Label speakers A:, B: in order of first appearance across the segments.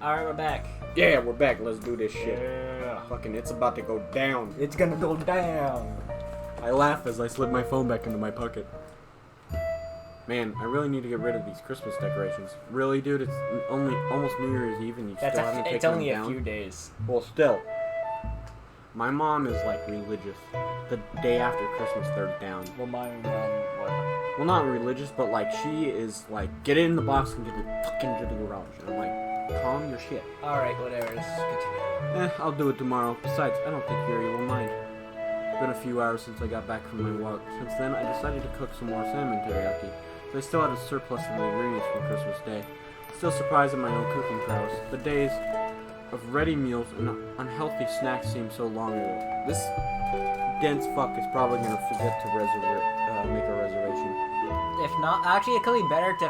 A: Alright, we're back.
B: Yeah, we're back. Let's do this shit.
A: Yeah.
B: Fucking, it's about to go down.
A: It's gonna go down.
B: I laugh as I slip my phone back into my pocket. Man, I really need to get rid of these Christmas decorations. Really, dude? It's only almost New Year's Eve and you still haven't taken
A: It's only
B: them
A: a
B: down?
A: few days.
B: Well, still. My mom is, like, religious. The day after Christmas, they're down.
A: Well, my what?
B: Well, not religious, but, like, she is, like, get it in the box and get it fucking into the garage. And I'm like, calm your shit.
A: Alright, whatever. Let's continue.
B: I'll do it tomorrow. Besides, I don't think Yuri will mind. It's been a few hours since I got back from my walk. Since then, I decided to cook some more salmon teriyaki. So I still had a surplus of the ingredients from Christmas Day. Still surprised at my own cooking prowess. The days of ready meals and unhealthy snacks seem so long ago. This dense fuck is probably gonna forget to make a reservation.
A: If not, actually, it could be better to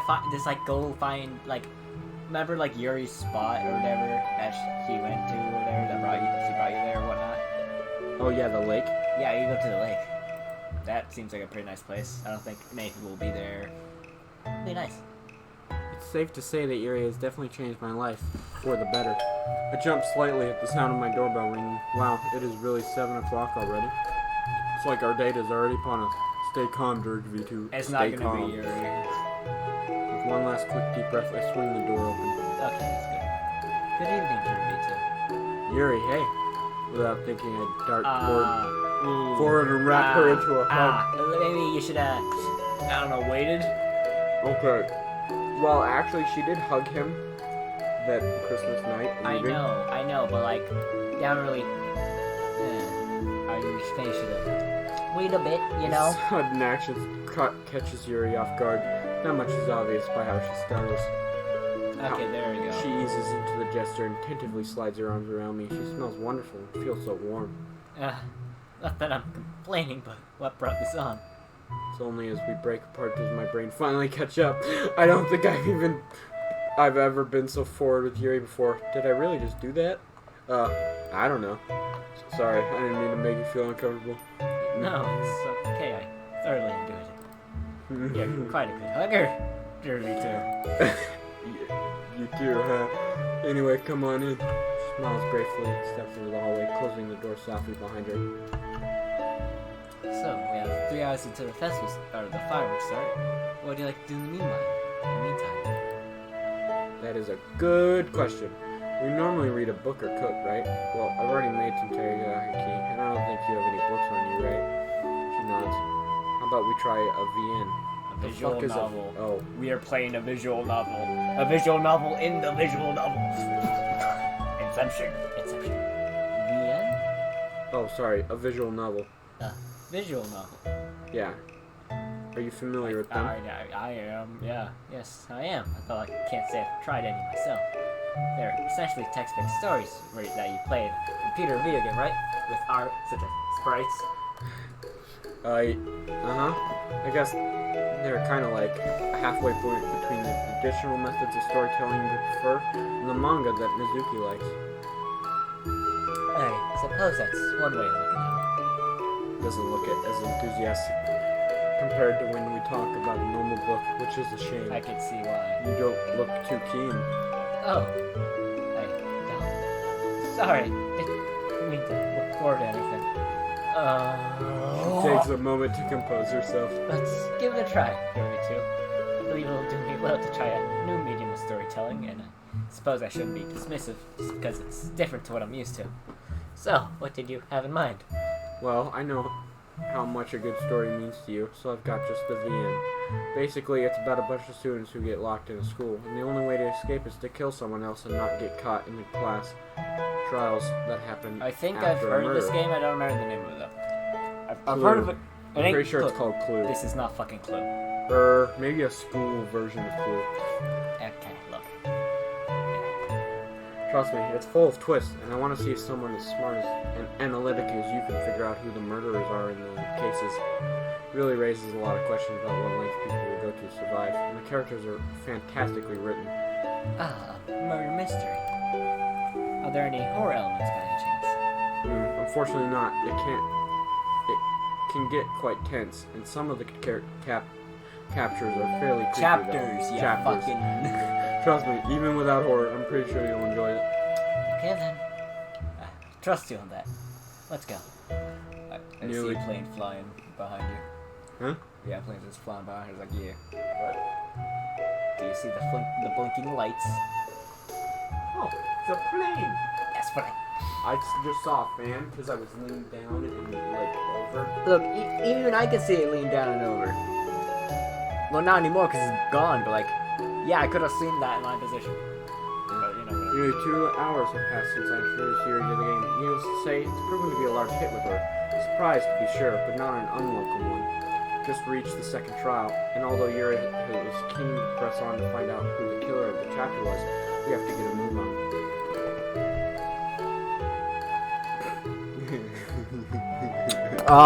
A: go find, like, remember, like, Yuri's spot or whatever that she went to or whatever that she brought you there or whatnot?
B: Oh yeah, the lake?
A: Yeah, you go to the lake. That seems like a pretty nice place. I don't think many people will be there. It'll be nice.
B: It's safe to say that Yuri has definitely changed my life for the better. I jumped slightly at the sound of my doorbell ringing. Wow, it is really 7 o'clock already. It's like our date is already upon us. Stay calm, Dirk V2.
A: It's
B: Stay
A: not gonna
B: calm.
A: be Yuri.
B: With one last quick deep breath, I swing the door open.
A: Okay, that's good. Good evening, Yuri.
B: Yuri, hey. Without thinking, I dart
A: Ooh.
B: forward and wrap her into a hug.
A: Maybe you should I don't know, waited.
B: Okay. Well, actually, she did hug him that Christmas night.
A: I know, but like, you haven't really. You should wait a bit, you know.
B: Sudden action catches Yuri off guard. Not much is obvious by how she stutters.
A: Okay, there we go.
B: She eases into the gesture and tentatively slides her arms around me. She smells wonderful and feels so warm.
A: Not that I'm complaining, but what brought this on?
B: It's only as we break apart does my brain finally catch up. I don't think I've ever been so forward with Yuri before. Did I really just do that? I don't know. Sorry, I didn't mean to make you feel uncomfortable.
A: No, it's okay. I thoroughly enjoyed it. You're quite a good hugger, Derby too.
B: You too, huh? Anyway, come on in. She smiles gratefully and steps into the hallway, closing the door softly behind her.
A: So, we have 3 hours until the festival or the fireworks start. What do you like to do in the meantime?
B: That is a good question. We normally read a book or cook, right? Well, I've already made some teriyaki, and I don't think you have any books on you, right? She nods. How about we try a VN?
A: A visual novel.
B: Oh.
A: We are playing a visual novel. A visual novel in the visual novel. Inception. VN?
B: Oh, sorry, a visual novel.
A: Visual novel.
B: Yeah. Are you familiar with them?
A: I am, yeah. Yes, I am. I thought I can't say I've tried any myself. They're essentially text-based stories that you play in a computer video game, right? With art, such as sprites.
B: I guess they're kind of like a halfway point between the traditional methods of storytelling you prefer and the manga that Mizuki likes.
A: I suppose that's one way of looking at it.
B: Doesn't look as enthusiastic compared to when we talk about a normal book, which is a shame.
A: I can see why.
B: You don't look too keen.
A: Oh. I don't. Sorry. Didn't mean to look forward to anything.
B: She takes a moment to compose herself.
A: Let's give it a try, Yuri 2. I believe it'll do me well to try a new medium of storytelling, and I suppose I shouldn't be dismissive just because it's different to what I'm used to. So, what did you have in mind?
B: Well, I know how much a good story means to you, so I've got just the VN. Basically, it's about a bunch of students who get locked in a school, and the only way to escape is to kill someone else and not get caught in the class trials that happen.
A: I think
B: after
A: I've heard of
B: murder.
A: this game. I don't remember the name of it though. I've
B: Clue.
A: heard of it. It
B: I'm
A: ain't
B: pretty sure
A: Clue.
B: it's called Clue.
A: This is not fucking Clue.
B: Or maybe a school version of Clue.
A: Okay, look.
B: Trust me, it's full of twists, and I want to see if someone as smart and analytic as you can figure out who the murderers are in the cases. Really raises a lot of questions about what lengths people will go to survive, and the characters are fantastically written.
A: Murder mystery. Are there any horror elements by any chance?
B: Unfortunately not. It can get quite tense, and some of the captures are fairly creepy,
A: Chapters,
B: though.
A: yeah,
B: Chapters.
A: fucking...
B: Trust me, even without horror, I'm pretty sure you'll enjoy it.
A: Okay then. I trust you on that. Let's go.
C: I see
B: Yuri.
C: a plane flying behind you.
B: Huh?
C: Yeah, plane's just flying behind her. It's like, yeah.
A: What? Do you see the blinking lights?
B: Oh, it's a plane!
A: Yes, but
B: I just saw a fan because I was leaning down and like over.
A: look, even I can see it lean down and over. Well, not anymore because it's gone, but like, yeah, I could have seen that in my position. But you know, whatever.
B: Nearly 2 hours have passed since I introduced Yuri to the game. Needless to say, it's proven to be a large hit with her. Surprised to be sure, but not an unwelcome one. Just reached the second trial, and although Yuri was keen to press on to find out who the killer of the chapter was, we have to get a move on.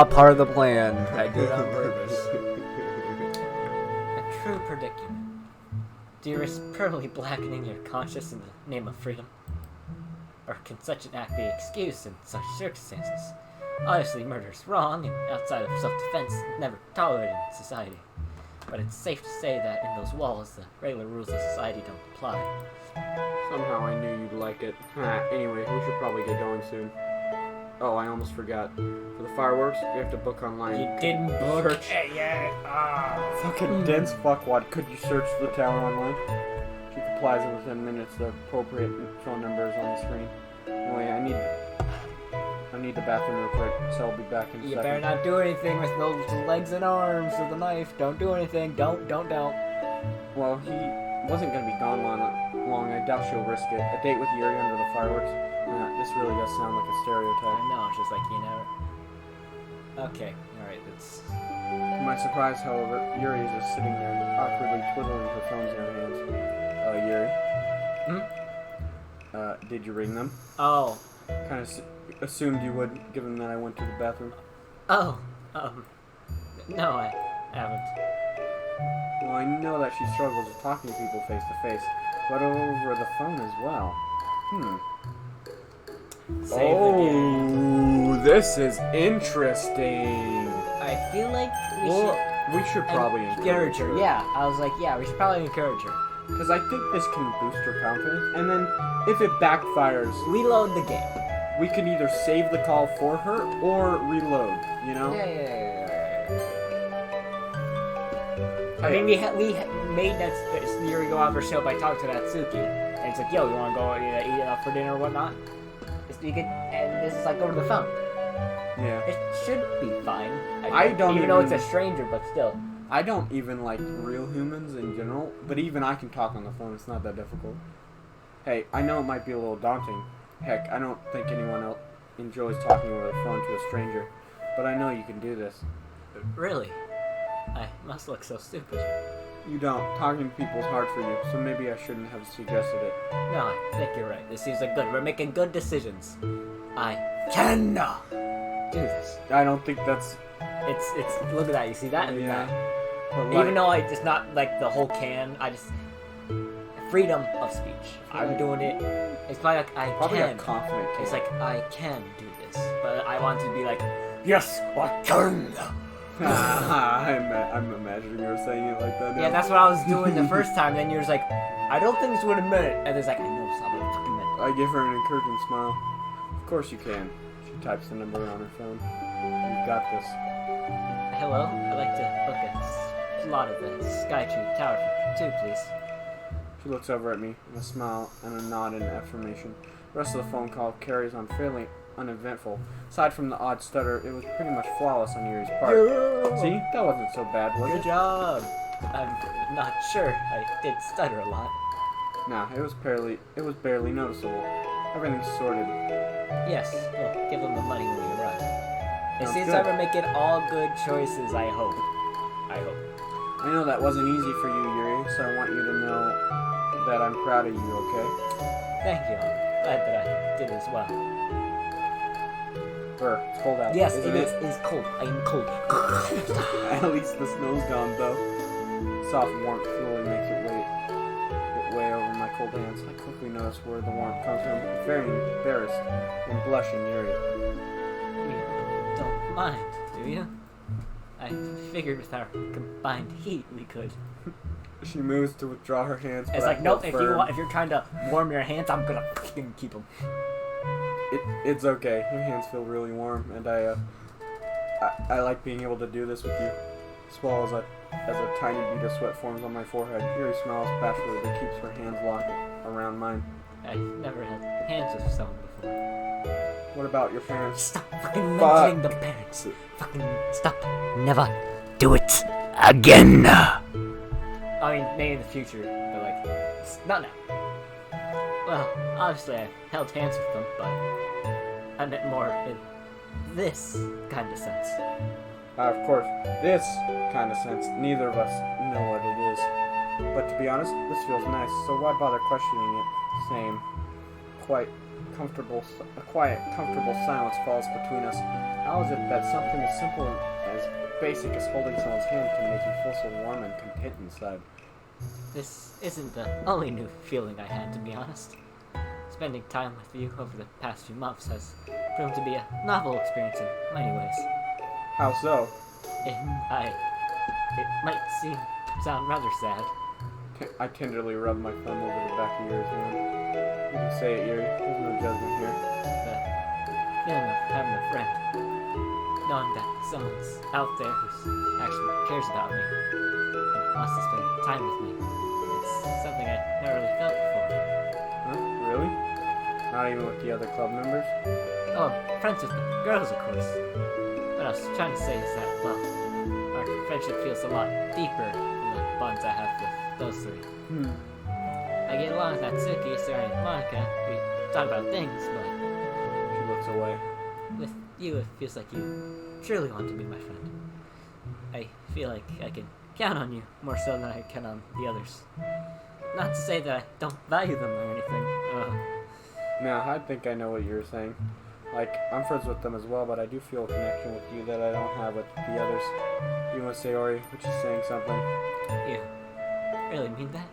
C: Part of the plan. I did it on purpose.
A: A true predicament. Do you risk permanently blackening your conscience in the name of freedom? Or can such an act be excused in such circumstances? Obviously, murder is wrong, and outside of self-defense, never tolerated in society. But it's safe to say that in those walls, the regular rules of society don't apply.
B: Somehow I knew you'd like it. Anyway, we should probably get going soon. Oh, I almost forgot. For the fireworks, we have to book online.
A: You didn't book?
B: Search.
A: Yeah.
B: Fucking dense fuckwad. Could you search the tower online? She complies in within minutes. The appropriate phone number is on the screen. Anyway, I need the bathroom real quick, so I'll be back in a
A: You
B: second.
A: better not do anything with those legs and arms of the knife. Don't do anything. Don't.
B: Well, he wasn't going to be gone long. I doubt she'll risk it. A date with Yuri under the fireworks? This really does sound like a stereotype.
A: I know, it's just like, you never... Okay, alright, that's...
B: To my surprise, however, Yuri is just sitting there, awkwardly twiddling her phones in her hands. Yuri? Did you ring them?
A: Oh.
B: Kind of assumed you would, given that I went to the bathroom.
A: Oh. No, I haven't.
B: Well, I know that she struggles with talking to people face to face, but over the phone as well.
A: Save the game.
B: This is interesting.
A: I feel like
B: We should probably
A: encourage her. Yeah, I was like, yeah, we should probably encourage her.
B: Because I think this can boost her confidence, and then if it backfires,
A: Reload the game.
B: we can either save the call for her or reload, you know?
A: Yeah. I mean, we made that Yuri go out of her show by talking to Natsuki. And it's like, yo, you want to go eat out for dinner or whatnot? And this is like over the phone.
B: Yeah.
A: It should be fine.
B: I don't
A: even though it's
B: even-
A: a stranger, but still.
B: I don't even like real humans in general, but even I can talk on the phone. It's not that difficult. Hey, I know it might be a little daunting. Heck, I don't think anyone else enjoys talking over the phone to a stranger, but I know you can do this.
A: Really? I must look so stupid.
B: You don't. Talking to people is hard for you, so maybe I shouldn't have suggested it.
A: No, I think you're right. This seems like good. We're making good decisions. I can do this.
B: I don't think that's...
A: It's look at that. You see that and
B: Yeah.
A: that.
B: But
A: Even though it's not like the whole can, I just freedom of speech. I'm doing it. It's probably like I
B: probably
A: can.
B: a confident kid.
A: It's like I can do this, but I want to be like, yes, I can.
B: I'm imagining her saying it like that now.
A: Yeah, that's what I was doing the first time. Then you're just like, I don't think it's what a minute, and it's like, I know it's not what a fucking minute.
B: I give her an encouraging smile. Of course you can. She types the number on her phone. You've got this.
A: Hello, I'd like to book a slot at the Skytree Tower for 2, please.
B: She looks over at me with a smile and a nod in affirmation. The rest of the phone call carries on fairly uneventful. Aside from the odd stutter, it was pretty much flawless on Yuri's part. See? That wasn't so bad, was
A: Good
B: it?
A: job. I'm not sure. I did stutter a lot.
B: Nah, it was barely noticeable. Everything's sorted.
A: Yes, we'll give them the money when we arrive. It
B: Sounds
A: seems
B: good.
A: like we're making all good choices, I hope.
B: I know that wasn't easy for you, Yuri, so I want you to know that I'm proud of you, okay?
A: Thank you. I'm glad that I did as well.
B: It's cold out.
A: Yes,
B: isn't
A: it is. It is cold. I am cold.
B: At least the snow's gone, though. Soft warmth slowly makes it way over my cold hands. I quickly notice where the warmth comes from. Very embarrassed and blushing, Yuri.
A: You don't mind, do you? I figured with our combined heat we could.
B: She moves to withdraw her hands.
A: It's
B: but
A: like,
B: I
A: nope,
B: hold
A: if
B: firm.
A: you're trying to warm your hands, I'm gonna fucking keep them.
B: It's okay. Your hands feel really warm, and I like being able to do this with you. Swallows as a tiny bead of sweat forms on my forehead. Yuri smiles bashfully but keeps her hands locked around mine.
A: I've never held hands with someone before.
B: What about your parents?
A: Stop fucking mentioning the parents. Fucking stop. Never do it again. I mean, maybe in the future, but like, not now. Well, obviously I held hands with them, but I meant more in this kind of sense.
B: Of course, this kind of sense, neither of us know what it is. But to be honest, this feels nice, so why bother questioning it? Same. A quiet, comfortable silence falls between us. How is it that something as simple as basic as holding someone's hand can make you feel so warm and content inside?
A: This isn't the only new feeling I had, to be honest. Spending time with you over the past few months has proven to be a novel experience in many ways.
B: How so?
A: It might sound rather sad.
B: I tenderly rub my thumb over the back of Yuri's hand. You can say it, Yuri. There's no judgment here.
A: The feeling of having a friend. Knowing that someone's out there who actually cares about me and wants to spend time with me. It's something I never really felt before.
B: Huh? Really? Not even with the other club members?
A: Oh, I'm friends with the girls, of course. What I was trying to say is that, well, our friendship feels a lot deeper than the bonds I have with those three. I get along with Natsuki, Sari, and Monica. We talk about things, but
B: She looks away.
A: with you, it feels like you truly want to be my friend. I feel like I can count on you more so than I can on the others. Not to say that I don't value them or anything.
B: Now, I think I know what you're saying. Like, I'm friends with them as well, but I do feel a connection with you that I don't have with the others. You want to say, Ori, which is saying something?
A: You really mean that?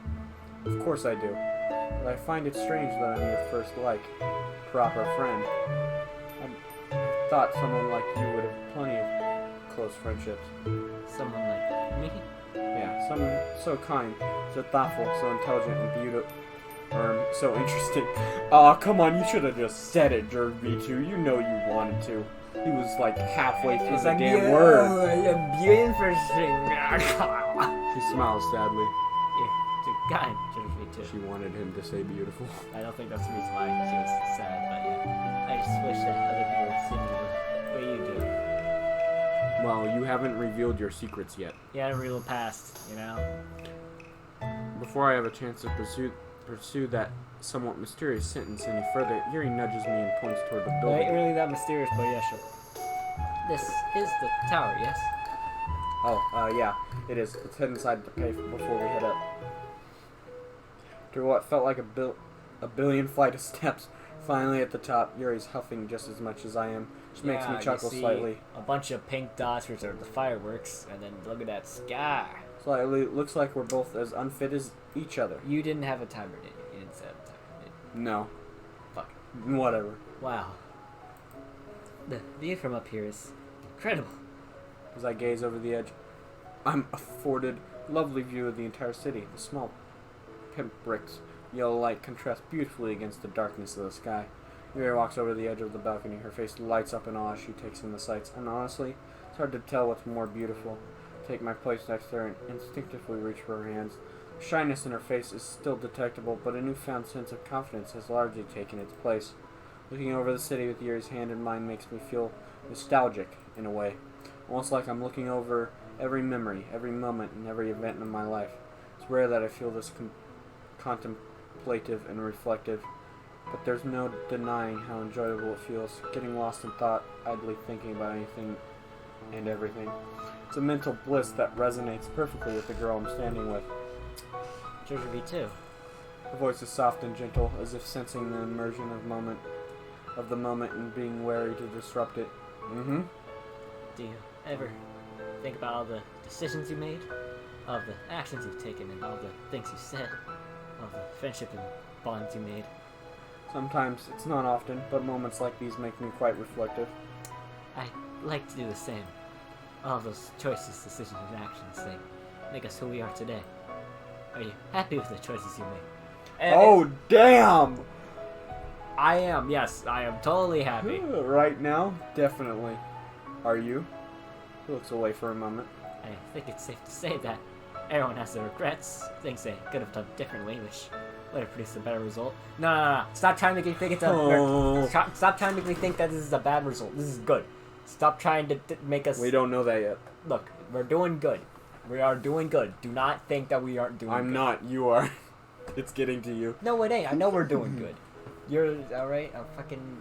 B: Of course I do. But I find it strange that I'm your first, proper friend. I thought someone like you would have plenty of close friendships.
A: Someone like me?
B: Yeah, someone so kind, so thoughtful, so intelligent and beautiful. So interesting. Aw, come on, you should have just said it, Jeremy, too. You know you wanted to. He was halfway through the damn word.
A: Interesting.
B: She smiles sadly.
A: You're too kind, Jeremy, too.
B: She wanted him to say beautiful.
A: I don't think that's the reason why she was sad, but yeah. I just wish that other people would see me the way you do.
B: Well, you haven't revealed your secrets yet.
A: You had a real past, you know?
B: Before I have a chance to pursue that somewhat mysterious sentence any further, Yuri nudges me and points toward the
A: It
B: building.
A: ain't really that mysterious, but yeah, sure. This is the tower, yes?
B: Oh, yeah, it is. Let's head inside to pay before we head up. Through what felt like a billion flight of steps, finally at the top, Yuri's huffing just as much as I am, which makes me chuckle slightly.
A: A bunch of pink dots which are the fireworks, and then look at that sky.
B: Slightly, looks like we're both as unfit as each other.
A: You didn't have a timer, did you? You didn't set a timer, did you?
B: No.
A: Fuck.
B: Whatever.
A: Wow. The view from up here is incredible.
B: As I gaze over the edge, I'm afforded a lovely view of the entire city. The small pink bricks, yellow light contrasts beautifully against the darkness of the sky. Yuri walks over the edge of the balcony. Her face lights up in awe as she takes in the sights. And honestly, it's hard to tell what's more beautiful. Take my place next to her and instinctively reach for her hands. The shyness in her face is still detectable, but a newfound sense of confidence has largely taken its place. Looking over the city with Yuri's hand in mine makes me feel nostalgic, in a way. Almost like I'm looking over every memory, every moment, and every event in my life. It's rare that I feel this contemplative and reflective, but there's no denying how enjoyable it feels, getting lost in thought, idly thinking about anything and everything. It's a mental bliss that resonates perfectly with the girl I'm standing with.
A: Treasure V too.
B: Her voice is soft and gentle, as if sensing the immersion of the moment and being wary to disrupt it. Mm-hmm.
A: Do you ever think about all the decisions you made? All the actions you've taken and all the things you said? All the friendship and bonds you made?
B: Sometimes, it's not often, but moments like these make me quite reflective.
A: I like to do the same. All those choices, decisions, and actions, they make us who we are today. Are you happy with the choices you make?
B: Oh, damn!
A: I am. Yes, I am totally happy.
B: Right now, definitely. Are you? He looks away for a moment.
A: I think it's safe to say that everyone has their regrets, things they could have done differently, which would have produced a better result. No. Stop trying to make me think it's a... Stop trying to make me think that this is a bad result. This is good. Stop trying to make us...
B: We don't know that yet.
A: Look, we're doing good. We are doing good. Do not think that we aren't doing good.
B: I'm not. You are. It's getting to you.
A: No, it ain't. I know we're doing good. You're alright?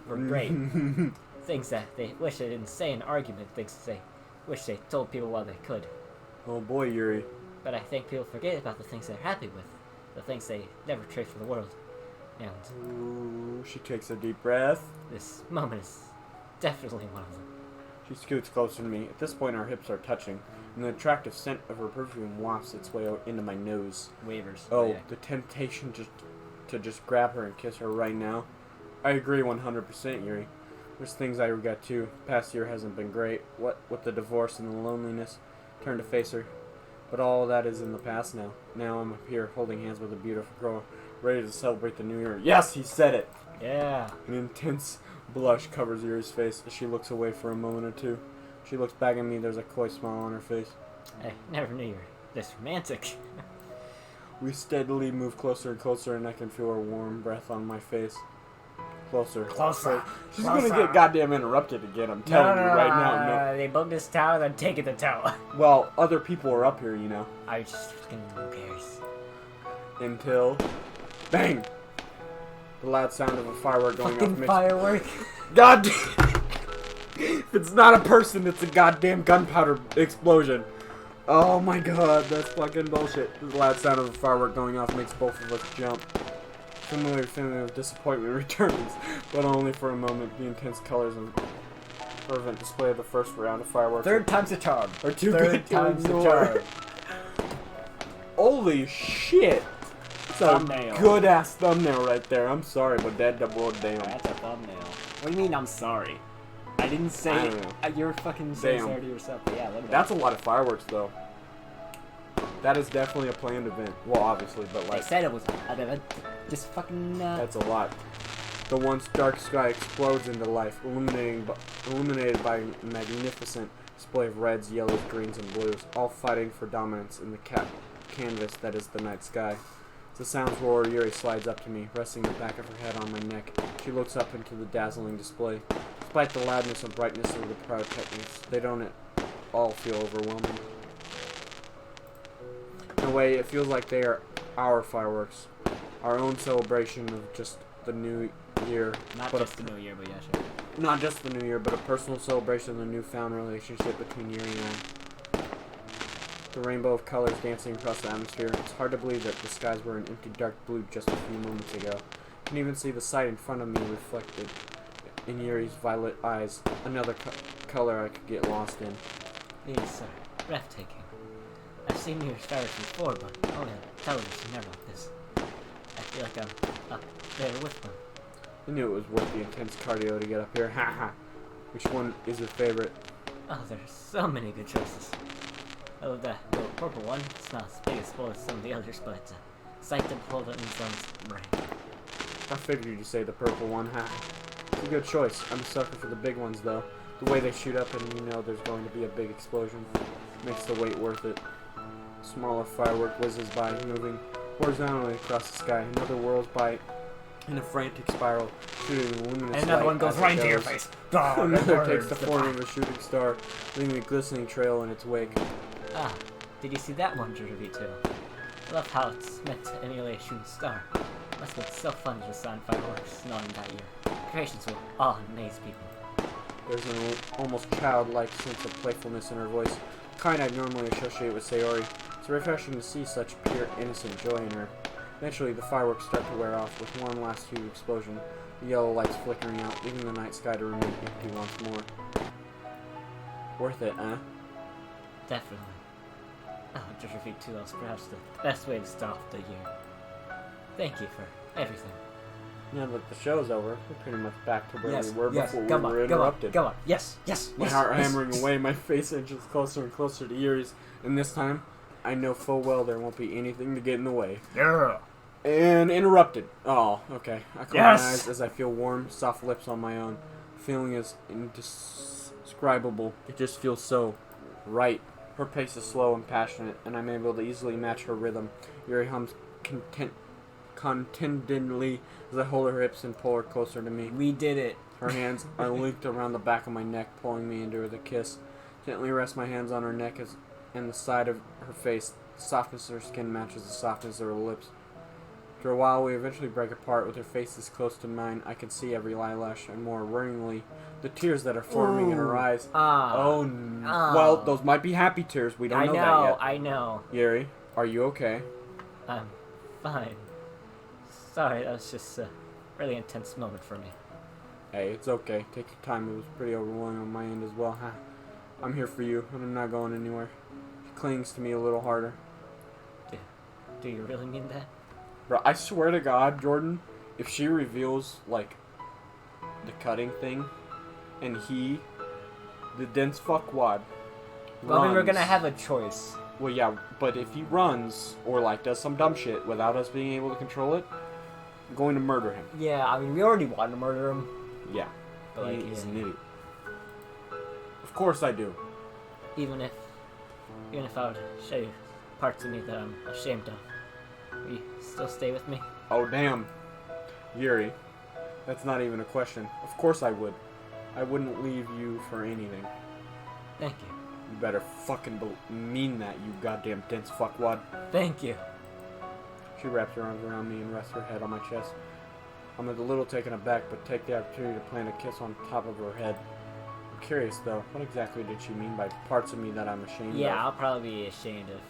A: We're great. Things that they wish they didn't say in an argument. Things they wish they told people while they could.
B: Oh boy, Yuri.
A: But I think people forget about the things they're happy with. The things they never trade for the world. And
B: Ooh, she takes a deep breath.
A: this moment is definitely one of them.
B: She scoots closer to me. At this point, our hips are touching, and the attractive scent of her perfume wafts its way out into my nose.
A: Waivers.
B: Oh,
A: Yeah.
B: the temptation to just grab her and kiss her right now. I agree 100%, Yuri. There's things I regret too. Past year hasn't been great. What with the divorce and the loneliness, turned to face her. But all that is in the past now. Now I'm up here holding hands with a beautiful girl, ready to celebrate the new year. Yes, he said it!
A: Yeah.
B: An intense blush covers Yuri's face as she looks away for a moment or two. She looks back at me, there's a coy smile on her face.
A: I never knew you were this romantic.
B: We steadily move closer and closer, and I can feel her warm breath on my face. Closer.
A: Closer.
B: She's gonna get goddamn interrupted again, I'm telling you right now. No.
A: They bugged this tower, then take it to tower.
B: Well, other people are up here, you know.
A: I just fucking who cares?
B: Until... Bang! The loud sound of a firework going off
A: Fucking
B: makes...
A: firework.
B: God damn! If it's not a person, it's a goddamn gunpowder explosion. Oh my god, that's fucking bullshit. The loud sound of a firework going off makes both of us jump. Familiar feeling of disappointment returns, but only for a moment. The intense colors and fervent display of the first round of fireworks.
A: Third time's a charm.
B: Or too
A: Third
B: good to
A: time's a
B: ignore.
A: charm.
B: Holy shit! It's
A: Thumbnail.
B: a good ass thumbnail right there. I'm sorry, but that double damn.
A: That's a thumbnail. What do you mean I'm sorry? I didn't say
B: I don't know.
A: You're fucking so
B: Damn.
A: sorry to yourself. But yeah, look at
B: That's a lot of fireworks, though. That is definitely a planned event. Well, obviously, but
A: They
B: like,
A: said it was just fucking
B: that's a lot. The once dark sky explodes into life, illuminated by a magnificent display of reds, yellows, greens, and blues, all fighting for dominance in the canvas that is the night sky. As the sounds roar, Yuri slides up to me, resting the back of her head on my neck. She looks up into the dazzling display. Despite the loudness and brightness of the pyrotechnics, they don't at all feel overwhelming. In a way, it feels like they are our fireworks, our own celebration of just the new year.
A: not
B: but
A: just the new year, but yeah, sure.
B: not just the new year, but a personal celebration of the newfound relationship between Yuri and I. The rainbow of colors dancing across the atmosphere. It's hard to believe that the skies were an empty dark blue just a few moments ago. I can even see the sight in front of me reflected in Yuri's violet eyes. Another color I could get lost in.
A: These are breathtaking. I've seen near stars before, but only on television, never like this. I feel like I'm up there with them.
B: I knew it was worth the intense cardio to get up here. Haha. Which one is your favorite?
A: Oh, there's so many good choices. I love that little purple one. It's not as big as full as some of the others, but it's a sight to behold it in someone's brain.
B: I figured you'd say the purple one. Haha. It's a good choice. I'm a sucker for the big ones, though. The way they shoot up and you know there's going to be a big explosion makes the wait worth it. A smaller firework whizzes by, moving horizontally across the sky. Another whirls by in a frantic spiral, shooting luminous
A: And another
B: light
A: one goes
B: as it
A: right into your
B: goes.
A: face. Oh,
B: Another takes the
A: the
B: form of a shooting star, leaving a glistening trail in its wake.
A: Ah, did you see that one, Jervy, too? I love how it's meant to emulate a shooting star. Must have been so fun to design fireworks knowing that year. Creations will all amaze people.
B: There's an almost childlike sense of playfulness in her voice, the kind I normally associate with Sayori. It's refreshing to see such pure, innocent joy in her. Eventually, the fireworks start to wear off with one last huge explosion, the yellow lights flickering out, leaving the night sky to remain empty once more. Worth it, huh?
A: Definitely. Oh, Jervy 2 was perhaps the best way to start off the year. Thank you for everything.
B: Now that the show's over, we're pretty much back to where we were before
A: come
B: we were
A: on,
B: interrupted.
A: Go on, yes,
B: My heart hammering away, my face inches closer and closer to Yuri's, and this time, I know full well there won't be anything to get in the way.
A: Yeah.
B: And interrupted. Oh, okay. I close
A: Yes!
B: my eyes as I feel warm, soft lips on my own. Feeling is indescribable. It just feels so right. Her pace is slow and passionate, and I'm able to easily match her rhythm. Yuri hums contentedly as I hold her hips and pull her closer to me.
A: We did it.
B: Her hands are linked around the back of my neck, pulling me into her with a kiss. Gently rest my hands on her neck and the side of her face. The softness of her skin matches the softness of her lips. After a while, we eventually break apart. With her face this close to mine, I can see every eyelash, and more worryingly, the tears that are forming in her eyes. Oh, no. Well, those might be happy tears. We don't know that yet.
A: I know.
B: Yuri, are you okay?
A: I'm fine. Sorry, that was just a really intense moment for me.
B: Hey, it's okay. Take your time. It was pretty overwhelming on my end as well, huh? I'm here for you, and I'm not going anywhere. She clings to me a little harder.
A: Do you really mean that?
B: Bro, I swear to God, Jordan, if she reveals, like, the cutting thing, and he, the dense fuckwad,
A: Well, then we're
B: runs-
A: gonna have a choice.
B: Well, yeah, but if he runs, or, like, does some dumb shit without us being able to control it, I'm going to murder him.
A: Yeah, I mean, we already wanted to murder him.
B: Yeah.
A: But, like,
B: He's
A: yeah.
B: an idiot. Of course I do.
A: Even if I would show you parts of me that I'm ashamed of, will you still stay with me?
B: Oh, damn. Yuri, that's not even a question. Of course I would. I wouldn't leave you for anything.
A: Thank you.
B: You better fucking mean that, you goddamn dense fuckwad.
A: Thank you.
B: She wraps her arms around me and rests her head on my chest. I'm a little taken aback, but take the opportunity to plant a kiss on top of her head. I'm curious, though. What exactly did she mean by parts of me that I'm ashamed of?
A: Yeah, I'll probably be ashamed of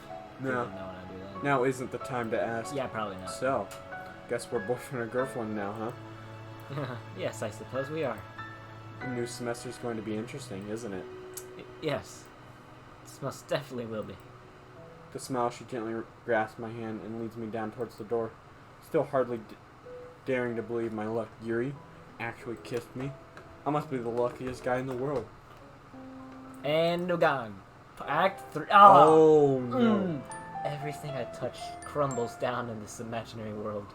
B: No.
A: people knowing I do that.
B: Now isn't the time to ask.
A: Yeah, probably not.
B: So, guess we're boyfriend and girlfriend now, huh?
A: Yes, I suppose we are.
B: The new semester's going to be interesting, isn't it?
A: Yes. This most definitely will be.
B: With a smile, she gently grasps my hand and leads me down towards the door. Still hardly daring to believe my luck. Yuri actually kissed me. I must be the luckiest guy in the world.
A: And no gone. Act 3.
B: Oh, no.
A: Everything I touch crumbles down in this imaginary world.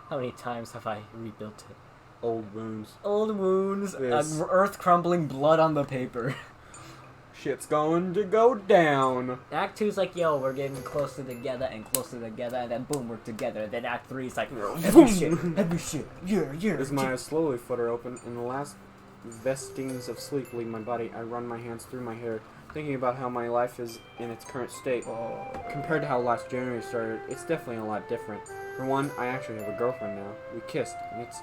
A: How many times have I rebuilt it?
B: Old wounds.
A: Old wounds,
B: Yes.
A: earth crumbling, blood on the paper.
B: Shit's going to go down.
A: Act 2 is like, yo, we're getting closer together, and then boom, we're together. And then Act 3 is like, heavy shit, yeah.
B: As my eyes slowly flutter open, and the last vestings of sleep leave my body, I run my hands through my hair, thinking about how my life is in its current state. Compared to how last January started, it's definitely a lot different. For one, I actually have a girlfriend now. We kissed, and it's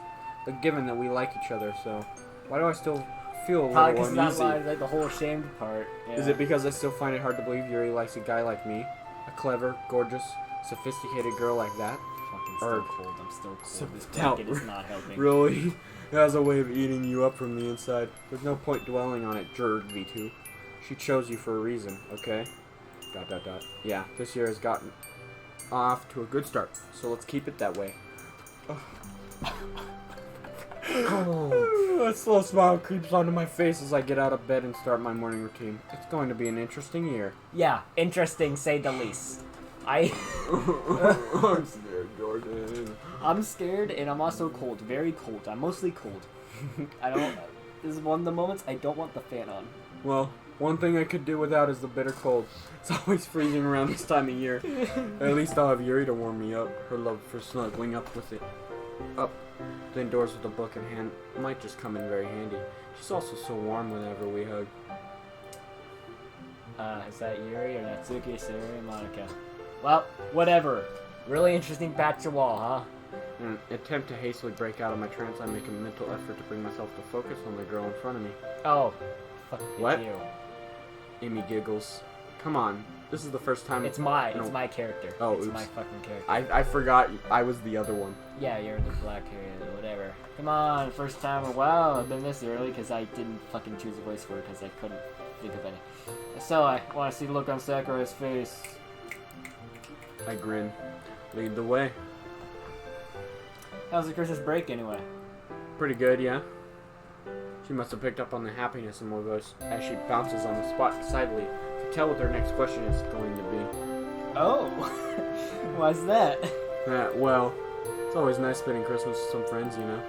B: a given that we like each other, so why do I still feel a
A: Probably
B: little
A: because
B: uneasy?
A: that's like the whole ashamed part. Yeah.
B: Is it because I still find it hard to believe Yuri likes a guy like me? A clever, gorgeous, sophisticated girl like that?
A: Fucking still
B: Or-
A: cold. I'm still cold.
B: So
A: This
B: doubt-
A: blanket is not helping.
B: Really? It has a way of eating you up from the inside. There's no point dwelling on it, Jerk V2. She chose you for a reason, okay? ... Yeah, this year has gotten off to a good start, so let's keep it that way. A slow smile creeps onto my face as I get out of bed and start my morning routine. It's going to be an interesting year.
A: Yeah, interesting, say the least.
B: I'm scared, Jordan.
A: I'm scared, and I'm also cold. Very cold. I'm mostly cold. This is one of the moments I don't want the fan on.
B: Well, one thing I could do without is the bitter cold. It's always freezing around this time of year. At least I'll have Yuri to warm me up. Her love for snuggling up with it. Up the indoors with a book in hand might just come in very handy. She's also so warm whenever we hug.
A: Is that Yuri or Natsuki, Siri, and Monica? Well, whatever. Really interesting patch of wall, huh?
B: In an attempt to hastily break out of my trance, I make a mental effort to bring myself to focus on the girl in front of me.
A: Oh. Fuck
B: What?
A: you.
B: Amy giggles. Come on, this is the first time.
A: It's
B: No.
A: my character.
B: Oh,
A: it's
B: oops.
A: my fucking character.
B: I forgot I was the other one.
A: Yeah, you're the black hair, whatever. Come on, first time in a while. I've been this early because I didn't fucking choose a voice word because I couldn't think of any. So I want to see the look on Sakurai's face.
B: I grin. Lead the way.
A: How's the Christmas break anyway?
B: Pretty good, yeah? She must have picked up on the happiness in my voice as she bounces on the spot excitedly to tell what her next question is going to be.
A: Oh, why's that?
B: Well, it's always nice spending Christmas with some friends, you know.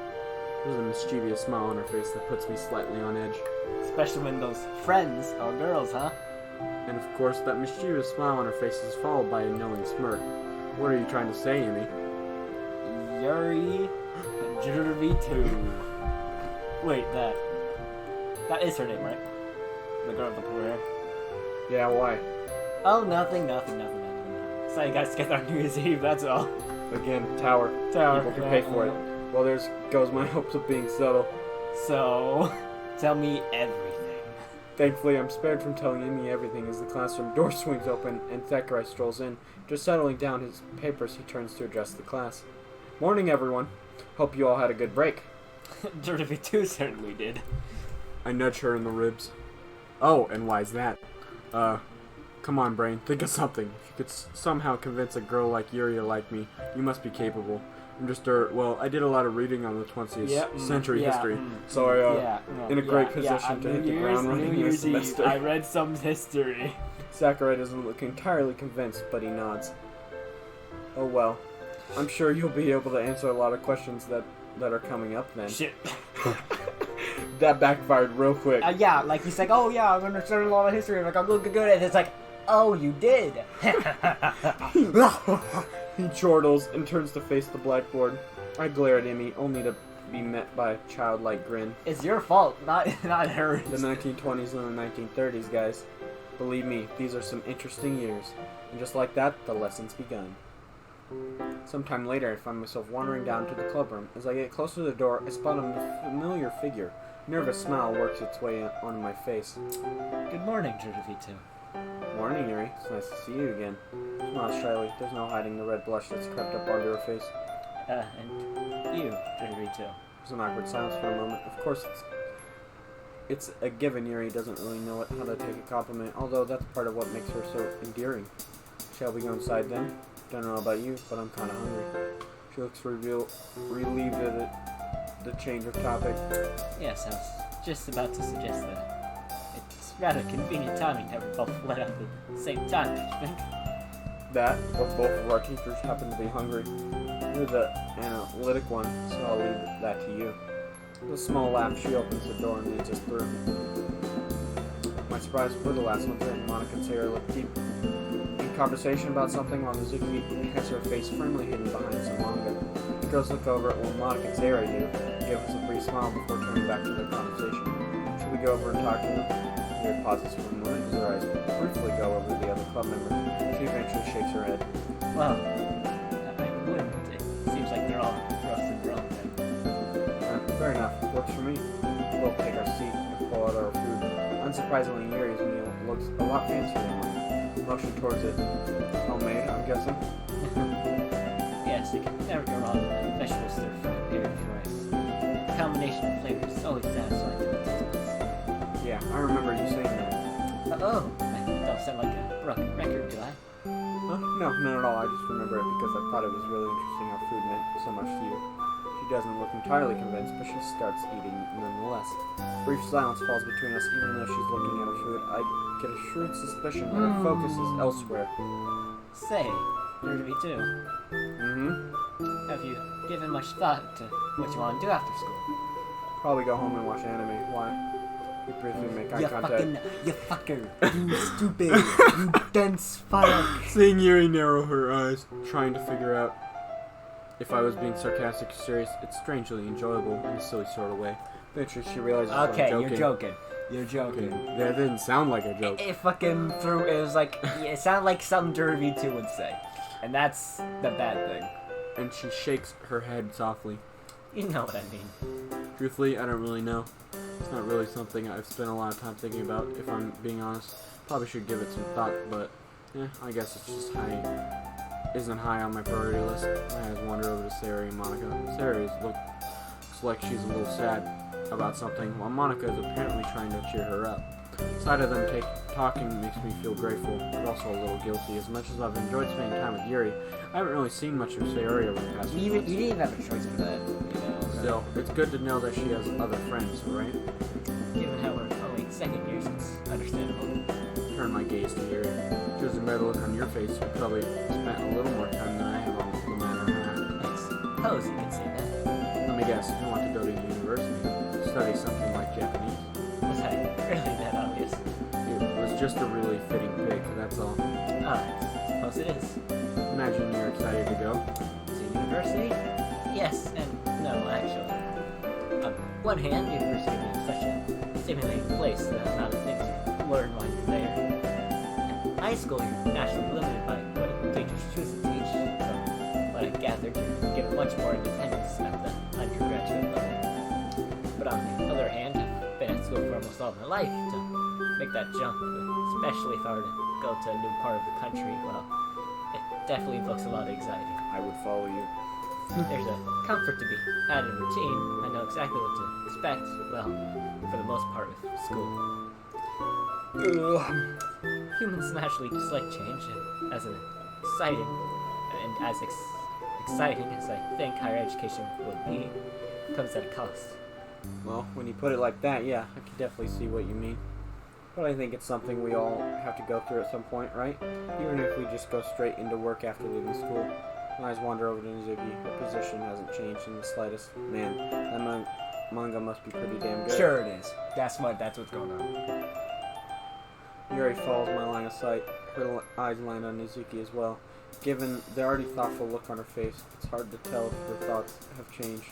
B: There's a mischievous smile on her face that puts me slightly on edge.
A: Especially when those friends are girls, huh?
B: And of course, that mischievous smile on her face is followed by a knowing smirk. What are you trying to say, Amy?
A: Yuri Jervy 2. Wait, that is her name, right? The girl with the blue hair.
B: Yeah, why?
A: Oh, nothing. So you guys get our New Year's Eve, that's all.
B: Again, tower. People can pay for it. Well, there's goes my hopes of being subtle.
A: So, tell me everything.
B: Thankfully, I'm spared from telling Amy everything as the classroom door swings open and Thackeray strolls in. Just settling down his papers, he turns to address the class. Morning, everyone. Hope you all had a good break.
A: Jervy 2 certainly did.
B: I nudge her in the ribs. Oh, and why's that? Come on, brain, think of something. If you could somehow convince a girl like Yuri to like me, you must be capable. I'm just, well, I did a lot of reading on the 20th century history, so in a great position to hit the ground running this semester.
A: I read some history.
B: Thackeray doesn't look entirely convinced, but he nods. Oh well. I'm sure you'll be able to answer a lot of questions that are coming up then.
A: Shit.
B: That backfired real quick.
A: Yeah, like he's like, oh yeah, I'm gonna learn a lot of history. I'm like, I'm good, and it's like, oh, you did.
B: He chortles and turns to face the blackboard. I glare at Amy, only to be met by a childlike grin.
A: It's your fault, not hers.
B: The 1920s and the 1930s, guys. Believe me, these are some interesting years. And just like that, the lesson's begun. Sometime later, I find myself wandering down to the clubroom. As I get close to the door, I spot a familiar figure. A nervous smile works its way onto my face.
A: Good morning, Jervy 2.
B: Morning, Yuri. It's nice to see you again. She smiles shyly. There's no hiding the red blush that's crept up onto her face.
A: And you, Jervy 2.
B: There's an awkward silence for a moment. Of course, it's a given Yuri doesn't really know how to take a compliment, although that's part of what makes her so endearing. Shall we go inside then? Don't know about you, but I'm kind of hungry. She looks relieved at the change of topic.
A: Yes, I was just about to suggest that. It's rather convenient timing that we both let out at the same time, don't you think?
B: That, or both of our teachers happen to be hungry. You're the analytic one, so I'll leave that to you. With a small laugh, she opens the door and leads us through. My surprise, we're the last ones in. Monica and Sarah look deep in conversation about something while Mizuki has her face firmly hidden behind some manga. The girls look over at what Monica and Sarah do, give us a brief smile before turning back to their conversation. Should we go over and talk to them? Yuri pauses for a moment as her eyes briefly go over the other club members. She eventually shakes her head.
A: Well, I wouldn't. It seems like they're all gross and grown.
B: Fair enough. Works for me. We'll take our seat and pull out our food. Unsurprisingly, Yuri's meal looks a lot fancier than mine. Motion towards it. Homemade, I'm guessing?
A: Yes, you can never go wrong with vegetable stir fry paired with rice. The combination of flavors always satisfying to the taste.
B: Yeah, I remember you saying that.
A: Oh, I don't sound like a broken record, do I?
B: No, not at all. I just remember it because I thought it was really interesting how food meant so much to you. She doesn't look entirely convinced, but she starts eating nonetheless. Brief silence falls between us, even though she's looking at her food. I get a shrewd suspicion that her focus is elsewhere.
A: Say, Jervy 2. Have you given much thought to what you want to do after school?
B: Probably go home and watch anime. Why? We briefly make eye contact.
A: You fucker. You stupid. You dense fuck.
B: Seeing Yuri narrow her eyes, trying to figure out if I was being sarcastic or serious, it's strangely enjoyable in a silly sort of way. Eventually she realizes I'm joking.
A: Okay, you're joking.
B: That didn't sound like a joke.
A: It fucking threw. It was like it sounded like something Jervy 2 would say, and that's the bad thing.
B: And she shakes her head softly.
A: You know what I mean.
B: Truthfully, I don't really know. It's not really something I've spent a lot of time thinking about, if I'm being honest. Probably should give it some thought, but I guess it's just isn't high on my priority list. My eyes wander over to Sarah and Monica. Sarah looks like she's a little sad about something, while Monica is apparently trying to cheer her up. The sight of them talking makes me feel grateful, but also a little guilty. As much as I've enjoyed spending time with Yuri, I haven't really seen much of Sayori over the past few months.
A: You didn't have a choice for that, you know.
B: Still, it's good to know that she has other friends, right?
A: Given how we're only second years, it's understandable.
B: turn my gaze to Yuri. Judging by the look on your face, you probably spent a little more time than I have on the matter, huh?
A: I suppose you could say that.
B: Let me guess, you want to go to university, study something like Japanese.
A: Was I really that obvious?
B: It was just a really fitting pick, that's all.
A: Ah, I suppose it is.
B: Imagine you're excited to go.
A: To university? Yes and no, actually. On one hand, university being such a stimulating place, the amount of things you learn while you're there. In high school, you're naturally limited by what teachers choose to teach, so what I gathered, you get much more independence at the undergraduate level. But on the other hand, I've been at school for almost all my life. To make that jump, especially if I were to go to a new part of the country, well, it definitely evokes a lot of anxiety.
B: I would follow you.
A: There's a comfort to be had in routine. I know exactly what to expect, well, for the most part of school. Humans naturally dislike change, and as exciting as I think higher education would be, it comes at a cost.
B: Well, when you put it like that, yeah, I can definitely see what you mean. But I think it's something we all have to go through at some point, right? Even if we just go straight into work after leaving school. My eyes wander over to Nizuki. Her position hasn't changed in the slightest. Man, that manga must be pretty damn good.
C: Sure it is. That's what's going on.
B: Yuri follows my line of sight. Her eyes land on Nizuki as well. Given the already thoughtful look on her face, it's hard to tell if her thoughts have changed.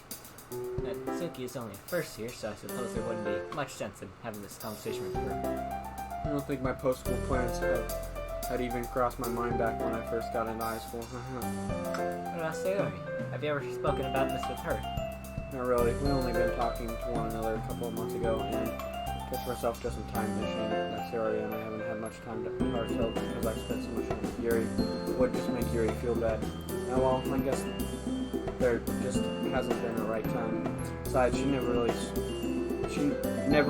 A: Suki is only a first year, so I suppose there wouldn't be much sense in having this conversation with her.
B: I don't think my post-school plans had even crossed my mind back when I first got into high school.
A: What about Sayori? Have you ever spoken about this with her?
B: Not really. We've only been talking to one another a couple of months ago, and just myself just some time mentioning that Sayori and I haven't had much time to ourselves because I've spent so much time with Yuri. It would just make Yuri feel bad. Now, well, I guess there just hasn't been a right time. Besides, she never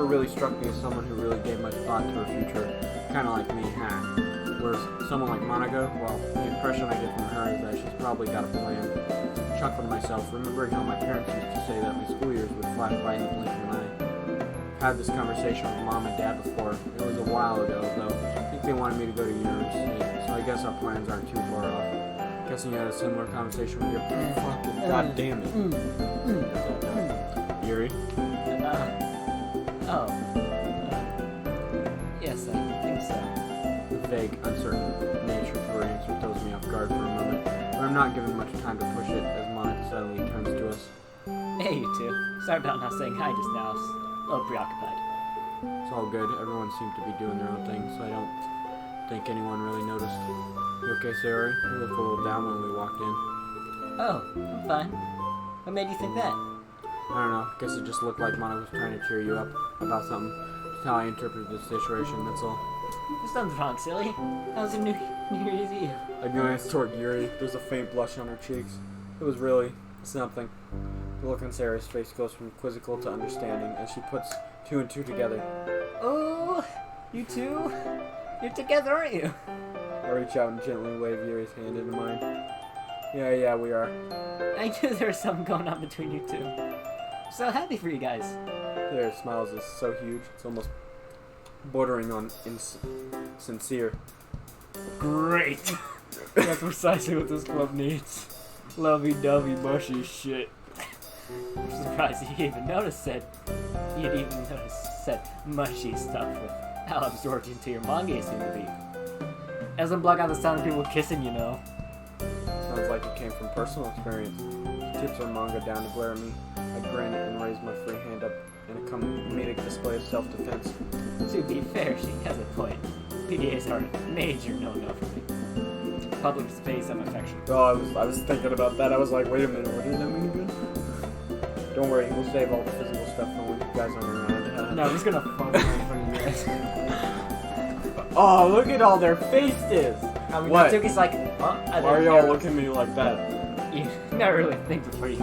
B: really struck me as someone who really gave much thought to her future, kind of like me, huh? Whereas someone like Monaco, well, the impression I get from her is that she's probably got a plan. Chuckling to myself, remembering how my parents used to say that my school years would flash by in the blink of an eye. I've had this conversation with Mom and Dad before. It was a while ago, though. I think they wanted me to go to university, so I guess our plans aren't too far off. Guessing you had a similar conversation with your fucking goddamn it. Yuri?
A: Yes, I think so.
B: The vague, uncertain nature to her answer throws me off guard for a moment, but I'm not given much time to push it as Monica suddenly turns to us.
A: Hey, you two. Sorry about not saying hi just now. I was a little preoccupied.
B: It's all good. Everyone seemed to be doing their own thing, so I don't think anyone really noticed. You okay, Sayori? You looked a little down when we walked in.
A: Oh, I'm fine. What made you think that?
B: I don't know. Guess it just looked like Monica was trying to cheer you up about something. That's how I interpreted the situation, that's all.
A: There's nothing wrong, silly. How's your New Year's Eve?
B: I glanced toward Yuri. There's a faint blush on her cheeks. It was really something. The look on Sarah's face goes from quizzical to understanding as she puts two and two together.
A: Oh, you two? You're together, aren't you?
B: I reach out and gently wave Yuri's hand into mine. Yeah, we are.
A: I knew there was something going on between you two. I'm so happy for you guys.
B: Their smiles is so huge, it's almost bordering on sincere.
A: Great. That's precisely what this club needs. Lovey-dovey, mushy shit. I'm surprised you even noticed said. You'd even notice said mushy stuff with how absorbed into your manga you seem to be. Doesn't block out the sound of people kissing, you know.
B: Sounds like it came from personal experience. She tips her manga down to glare at me. I grin and raise my free hand up in a comedic display of self-defense.
A: To be fair, she has a point. PDAs are a major no-no for me. Public displays of affection.
B: Oh, I was thinking about that. I was like, wait a minute, what does that mean again? Don't worry, we'll save all the physical stuff for when you guys aren't around.
A: No, I'm just gonna fuck in front of you guys.
B: Oh, look at all their faces!
A: I mean,
B: What?
A: Natsuki's like,
B: Why are y'all looking at me like that?
A: You never really think before you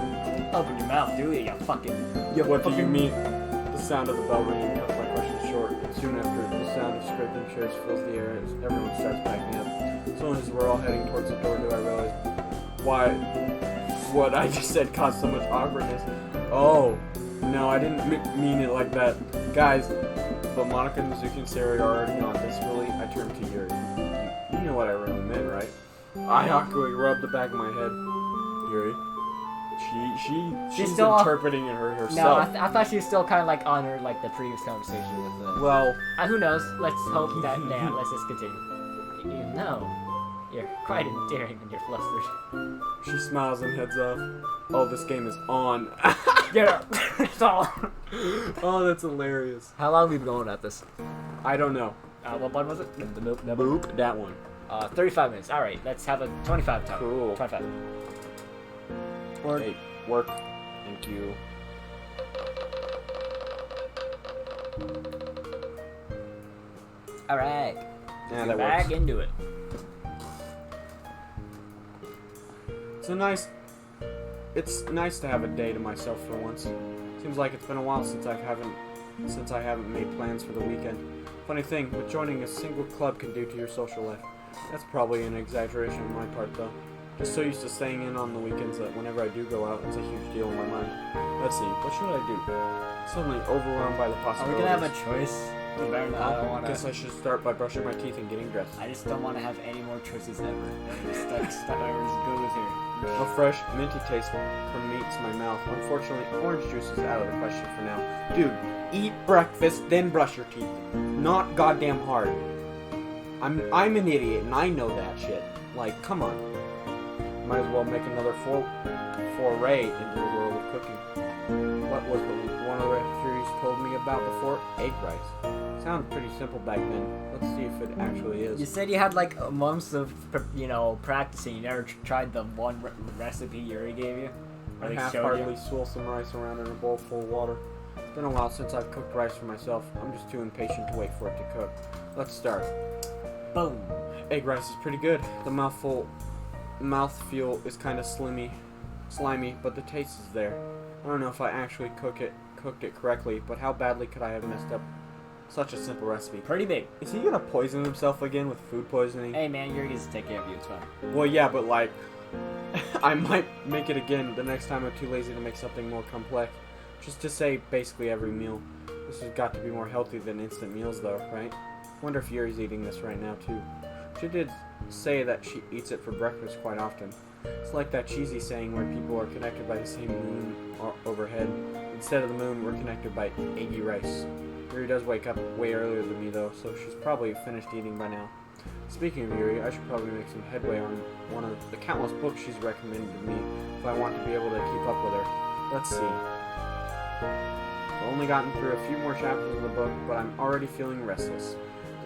A: open your mouth, do you fucking...
B: Yeah, what do you mean? The sound of the bell ringing cuts my question short, and soon after, the sound of scraping chairs fills the air as everyone starts packing up. As soon as we're all heading towards the door, do I realize what I just said caused so much awkwardness. Oh, No, I didn't mean it like that. Guys, but Monica, Mizuki, and Sarah are already on this. Really, I turned to Yuri. You know what I really meant, right? I awkwardly rubbed the back of my head. Yuri. She's
A: still
B: interpreting it herself.
A: No, I thought she was still kind of like on her like the previous conversation with the.
B: Well,
A: who knows? Let's hope that. Yeah, let's just continue. You know, you're quite endearing when you're flustered.
B: she smiles and heads off. Oh, this game is on.
A: Yeah, it's all.
B: Oh, that's hilarious.
A: How long have we been going at this?
B: I don't know.
A: What one was it? The
B: Boop, that one.
A: 35 minutes. All right, let's have a 25 time.
B: Cool.
A: 25.
B: Hey, work. Thank you.
A: All right.
B: Yeah,
A: Get
B: that
A: back
B: works.
A: into it.
B: It's nice to have a day to myself for once. Seems like it's been a while since I haven't made plans for the weekend. Funny thing, what joining a single club can do to your social life. That's probably an exaggeration on my part, though. Just so used to staying in on the weekends that whenever I do go out, it's a huge deal in my mind. Let's see, what should I do? Suddenly overwhelmed by the
C: Are we
B: possibilities.
C: gonna have a choice? I don't wanna.
B: Guess I should start by brushing my teeth and getting dressed.
C: I just don't want to have any more choices ever. Just go with here.
B: A fresh, minty taste permeates my mouth. Unfortunately, orange juice is out of the question for now. Dude, eat breakfast, then brush your teeth. Not goddamn hard. I'm an idiot, and I know that shit. Like, come on. Might as well make another foray into the world of cooking. What was one of the theories told me about before? Egg rice. Sounded pretty simple back then. Let's see if it actually is.
A: You said you had like months of practicing. You never tried the one recipe Yuri gave you? Or
B: I
A: they showed
B: half-heartedly
A: you?
B: swirl some rice around in a bowl full of water. It's been a while since I've cooked rice for myself. I'm just too impatient to wait for it to cook. Let's start.
A: Boom.
B: Egg rice is pretty good. The mouthfeel is kind of slimy, but the taste is there. I don't know if I actually cooked it correctly, but how badly could I have messed up such a simple recipe?
A: Pretty big.
B: Is he gonna poison himself again with food poisoning?
A: Hey man, Yuri gets to take care of you. It's fine.
B: Well, yeah, but like, I might make it again the next time I'm too lazy to make something more complex. Just to say basically every meal. This has got to be more healthy than instant meals though, right? Wonder if Yuri's eating this right now too. She did say that she eats it for breakfast quite often. It's like that cheesy saying where people are connected by the same moon overhead. Instead of the moon, we're connected by eggy rice. Yuri does wake up way earlier than me though, so she's probably finished eating by now. Speaking of Yuri, I should probably make some headway on one of the countless books she's recommended to me if I want to be able to keep up with her. Let's see. I've only gotten through a few more chapters of the book, but I'm already feeling restless.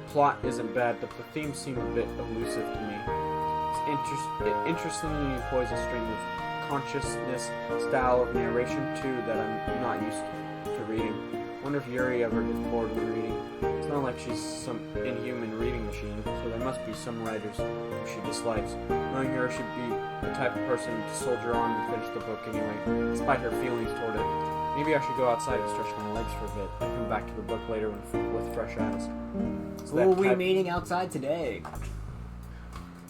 B: The plot isn't bad, but the themes seem a bit elusive to me. It interestingly employs a string of consciousness style of narration too that I'm not used to reading. Wonder if Yuri ever gets bored when reading. It's not like she's some inhuman reading machine, so there must be some writers who she dislikes. Knowing her should be the type of person to soldier on and finish the book anyway, despite her feelings toward it. Maybe I should go outside and stretch my legs for a bit and come back to the book later with fresh eyes.
C: Who are we meeting outside today?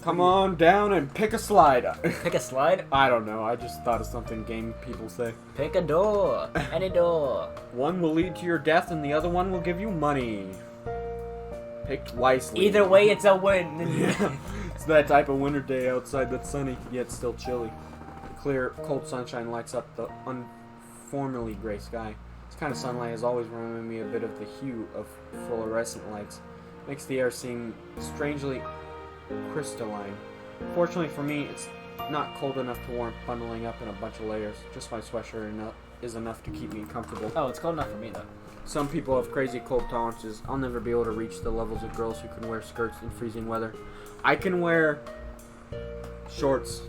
B: Come on down and pick a slide.
A: Pick a slide.
B: I don't know. I just thought of something game people say.
A: Pick a door. Any door.
B: One will lead to your death and the other one will give you money. Pick wisely.
A: Either way, it's a win.
B: Yeah. It's that type of winter day outside that's sunny, yet still chilly. The clear, cold sunshine lights up the unformally gray sky. This kind of sunlight has always reminded me a bit of the hue of fluorescent lights. Makes the air seem strangely crystalline. Fortunately for me, it's not cold enough to warrant bundling up in a bunch of layers. Just my sweatshirt is enough to keep me comfortable.
A: Oh, it's cold enough for me though.
B: Some people have crazy cold tolerances. I'll never be able to reach the levels of girls who can wear skirts in freezing weather. I can wear shorts.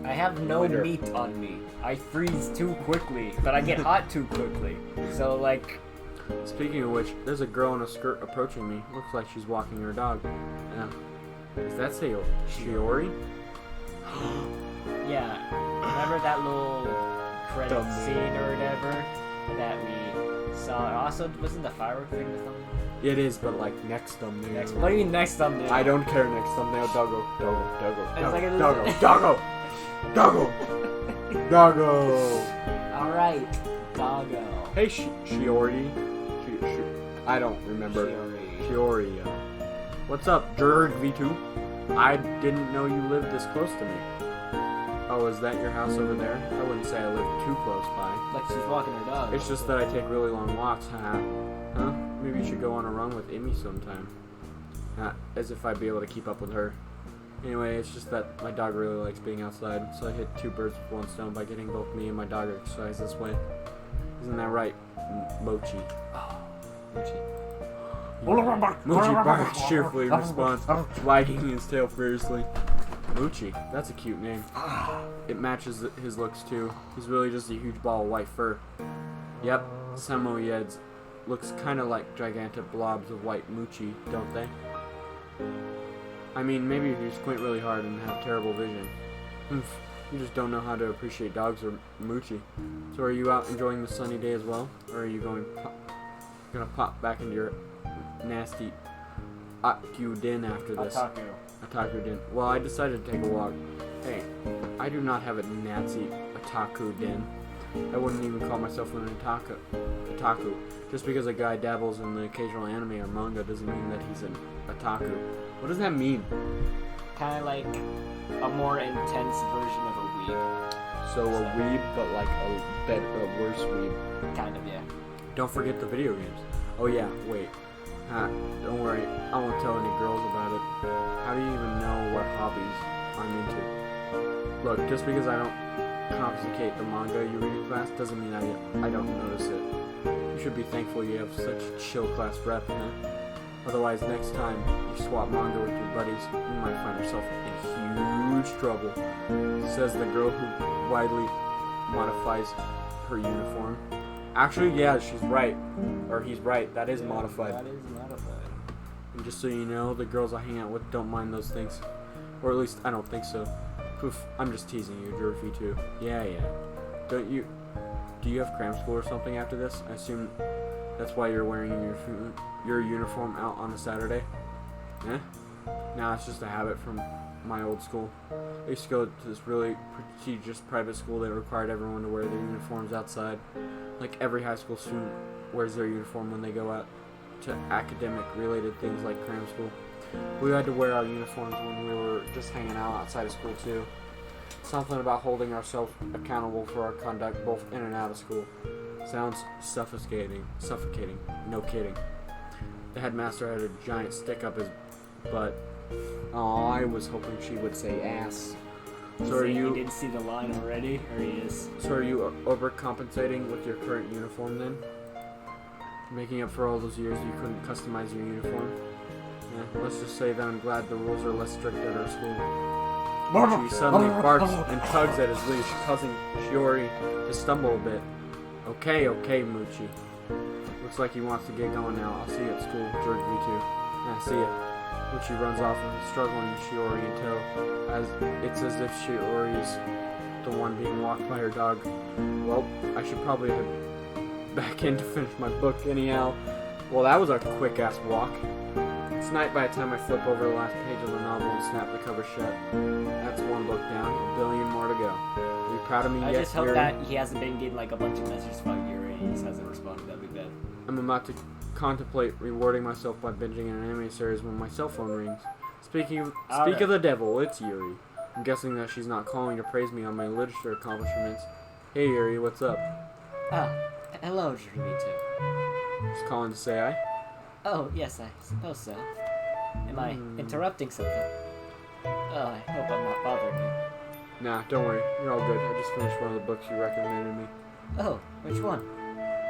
A: I have no
B: Winter.
A: meat on me. I freeze too quickly, but I get hot too quickly. So like,
B: Speaking of which, there's a girl in a skirt approaching me. Looks like she's walking her dog. Does that say Shiori?
A: yeah. Remember that little credit
B: Dumb
A: scene or whatever that we saw? Also, wasn't the firework thing or something?
B: It is, but like next thumbnail.
A: What do you mean next thumbnail?
B: I don't care next thumbnail. Doggo.
A: It's like a-
B: Doggo.
A: All right, doggo.
B: Hey, Shiori. I don't remember. Shiori. What's up, Jerg V2? I didn't know you lived this close to me. Oh, is that your house over there? I wouldn't say I live too close by.
C: Like she's walking her dog.
B: It's just that I take really long walks, huh? Maybe you should go on a run with Amy sometime. As if I'd be able to keep up with her. Anyway, it's just that my dog really likes being outside, so I hit 2 birds with 1 stone by getting both me and my dog exercise this way. Isn't that right, Mochi?
A: Oh, Mochi.
B: Mochi barks cheerfully in response, wagging his tail furiously. Mochi, that's a cute name. It matches his looks too. He's really just a huge ball of white fur. Yep, Samoyeds looks kinda like gigantic blobs of white Mochi, don't they? I mean, maybe if you squint really hard and have terrible vision. You just don't know how to appreciate dogs or Moochie. So are you out enjoying the sunny day as well? Or are you gonna pop back into your nasty Akyu din after this? Otaku din. Well, I decided to take a walk. Hey, I do not have a Nazi otaku din. I wouldn't even call myself an otaku. Just because a guy dabbles in the occasional anime or manga doesn't mean that he's an otaku. What does that mean?
C: Kind of like a more intense version of a weeb.
B: So a weeb, but like a worse weeb.
C: Kind of, yeah.
B: Don't forget the video games. Oh yeah, wait. Don't worry, I won't tell any girls about it. How do you even know what hobbies I'm into? Look, just because I don't confiscate the manga you read in class doesn't mean I don't notice it. You should be thankful you have such a chill class rep, huh? Otherwise, next time you swap manga with your buddies, you might find yourself in huge trouble. Says the girl who widely modifies her uniform. Actually, yeah, she's right. Or he's right, that is modified.
C: That is modified.
B: And just so you know, the girls I hang out with don't mind those things. Or at least, I don't think so. Poof, I'm just teasing you, Jerfy too. Yeah. Do you have cram school or something after this? I assume that's why you're wearing your uniform out on a Saturday? Eh? Nah, it's just a habit from my old school. I used to go to this really prestigious private school that required everyone to wear their uniforms outside. Like every high school student wears their uniform when they go out to academic related things like cram school. We had to wear our uniforms when we were just hanging out outside of school too. Something about holding ourselves accountable for our conduct both in and out of school. Sounds suffocating. No kidding. The headmaster had a giant stick up his butt. Oh, I was hoping she would say ass. So are you?
C: He did see the line already, or he is?
B: So are you overcompensating with your current uniform then? Making up for all those years you couldn't customize your uniform? Yeah, let's just say that I'm glad the rules are less strict at our school. She suddenly barks and tugs at his leash, causing Shiori to stumble a bit. Okay, Moochie. Looks like he wants to get going now. I'll see you at school, George V2. Yeah, see ya. Moochie runs off and struggling with Shiori in tow. It's as if Shiori is the one being walked by her dog. Well, I should probably head back in to finish my book anyhow. Well, that was a quick-ass walk. It's night by the time I flip over the last page of the novel and snap the cover shut. That's 1 book down, 1 billion more to go. Are you proud of me yet,
C: I just hope
B: Yuri?
C: that he hasn't been getting like a bunch of messages about Yuri and he just hasn't responded. That'd be bad.
B: I'm about to contemplate rewarding myself by binging an anime series when my cell phone rings. Speak of the devil, it's Yuri. I'm guessing that she's not calling to praise me on my literature accomplishments. Hey Yuri, what's up?
A: Ah, hello, Jervito.
B: Just calling to say hi?
A: Oh, yes, I suppose so. Am I interrupting something? Oh, I hope I'm not bothering you.
B: Nah, don't worry. You're all good. I just finished one of the books you recommended me.
A: Oh, which one?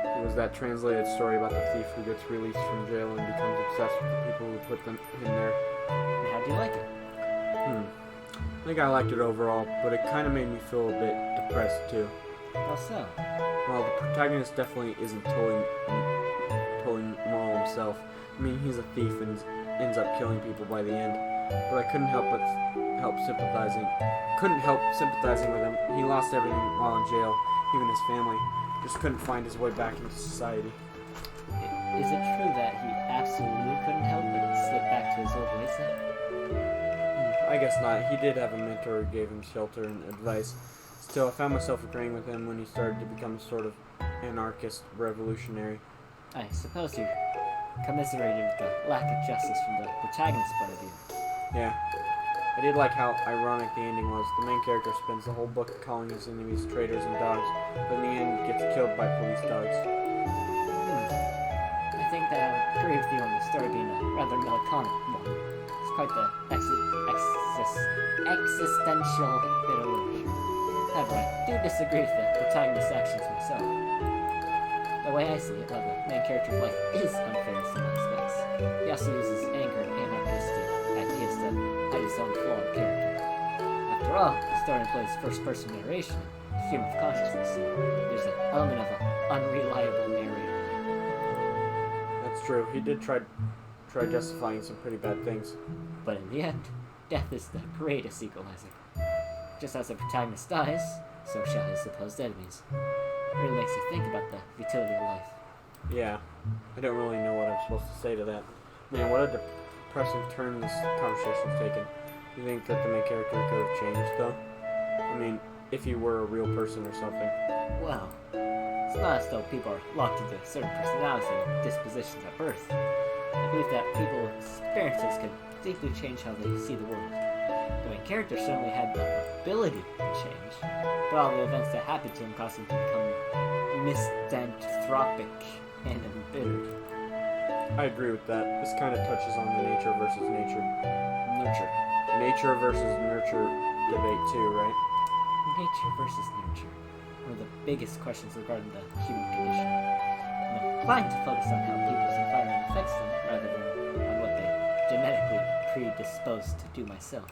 B: It was that translated story about the thief who gets released from jail and becomes obsessed with the people who put him there.
A: And how do you like it?
B: I think I liked it overall, but it kind of made me feel a bit depressed too.
A: How so?
B: Well, the protagonist definitely isn't totally moral himself. I mean, he's a thief and ends up killing people by the end. But I couldn't help sympathizing with him. He lost everything while in jail, even his family. Just couldn't find his way back into society.
A: Is it true that he absolutely couldn't help but slip back to his old ways then?
B: I guess not. He did have a mentor who gave him shelter and advice. Still, I found myself agreeing with him when he started to become sort of anarchist revolutionary.
A: I suppose you commiserated with the lack of justice from the protagonist's point of view.
B: Yeah. I did like how ironic the ending was. The main character spends the whole book calling his enemies traitors and dogs, but in the end gets killed by police dogs.
A: I think that I would agree with you on the story being a rather melancholic one. It's quite the existential bit of literature. However, I do disagree with the protagonist's actions myself. The way I see it, while the main character's life is unfair in some aspects, he also uses anger and anarchistic ideas to hide his own flawed character. After all, the story employs first-person narration and stream of consciousness, so there's an element of an unreliable narrator there.
B: That's true. He did try justifying some pretty bad things.
A: But in the end, death is the greatest equalizer. Just as the protagonist dies, so shall his supposed enemies. It really makes you think about the futility of life.
B: Yeah. I don't really know what I'm supposed to say to that. Man, what a depressing turn this conversation's taken. You think that the main character could have changed, though? I mean, if he were a real person or something.
A: Well, it's not as though people are locked into certain personalities and dispositions at birth. I believe that people's experiences can deeply change how they see the world. The main character certainly had the ability to change, but all the events that happened to him caused him to become misanthropic and embittered.
B: I agree with that. This kind of touches on the nature versus nurture debate too, right?
A: Nature versus nurture. One of the biggest questions regarding the human condition. I'm inclined to focus on how people's environment affects them rather than on what they genetically predisposed to do myself.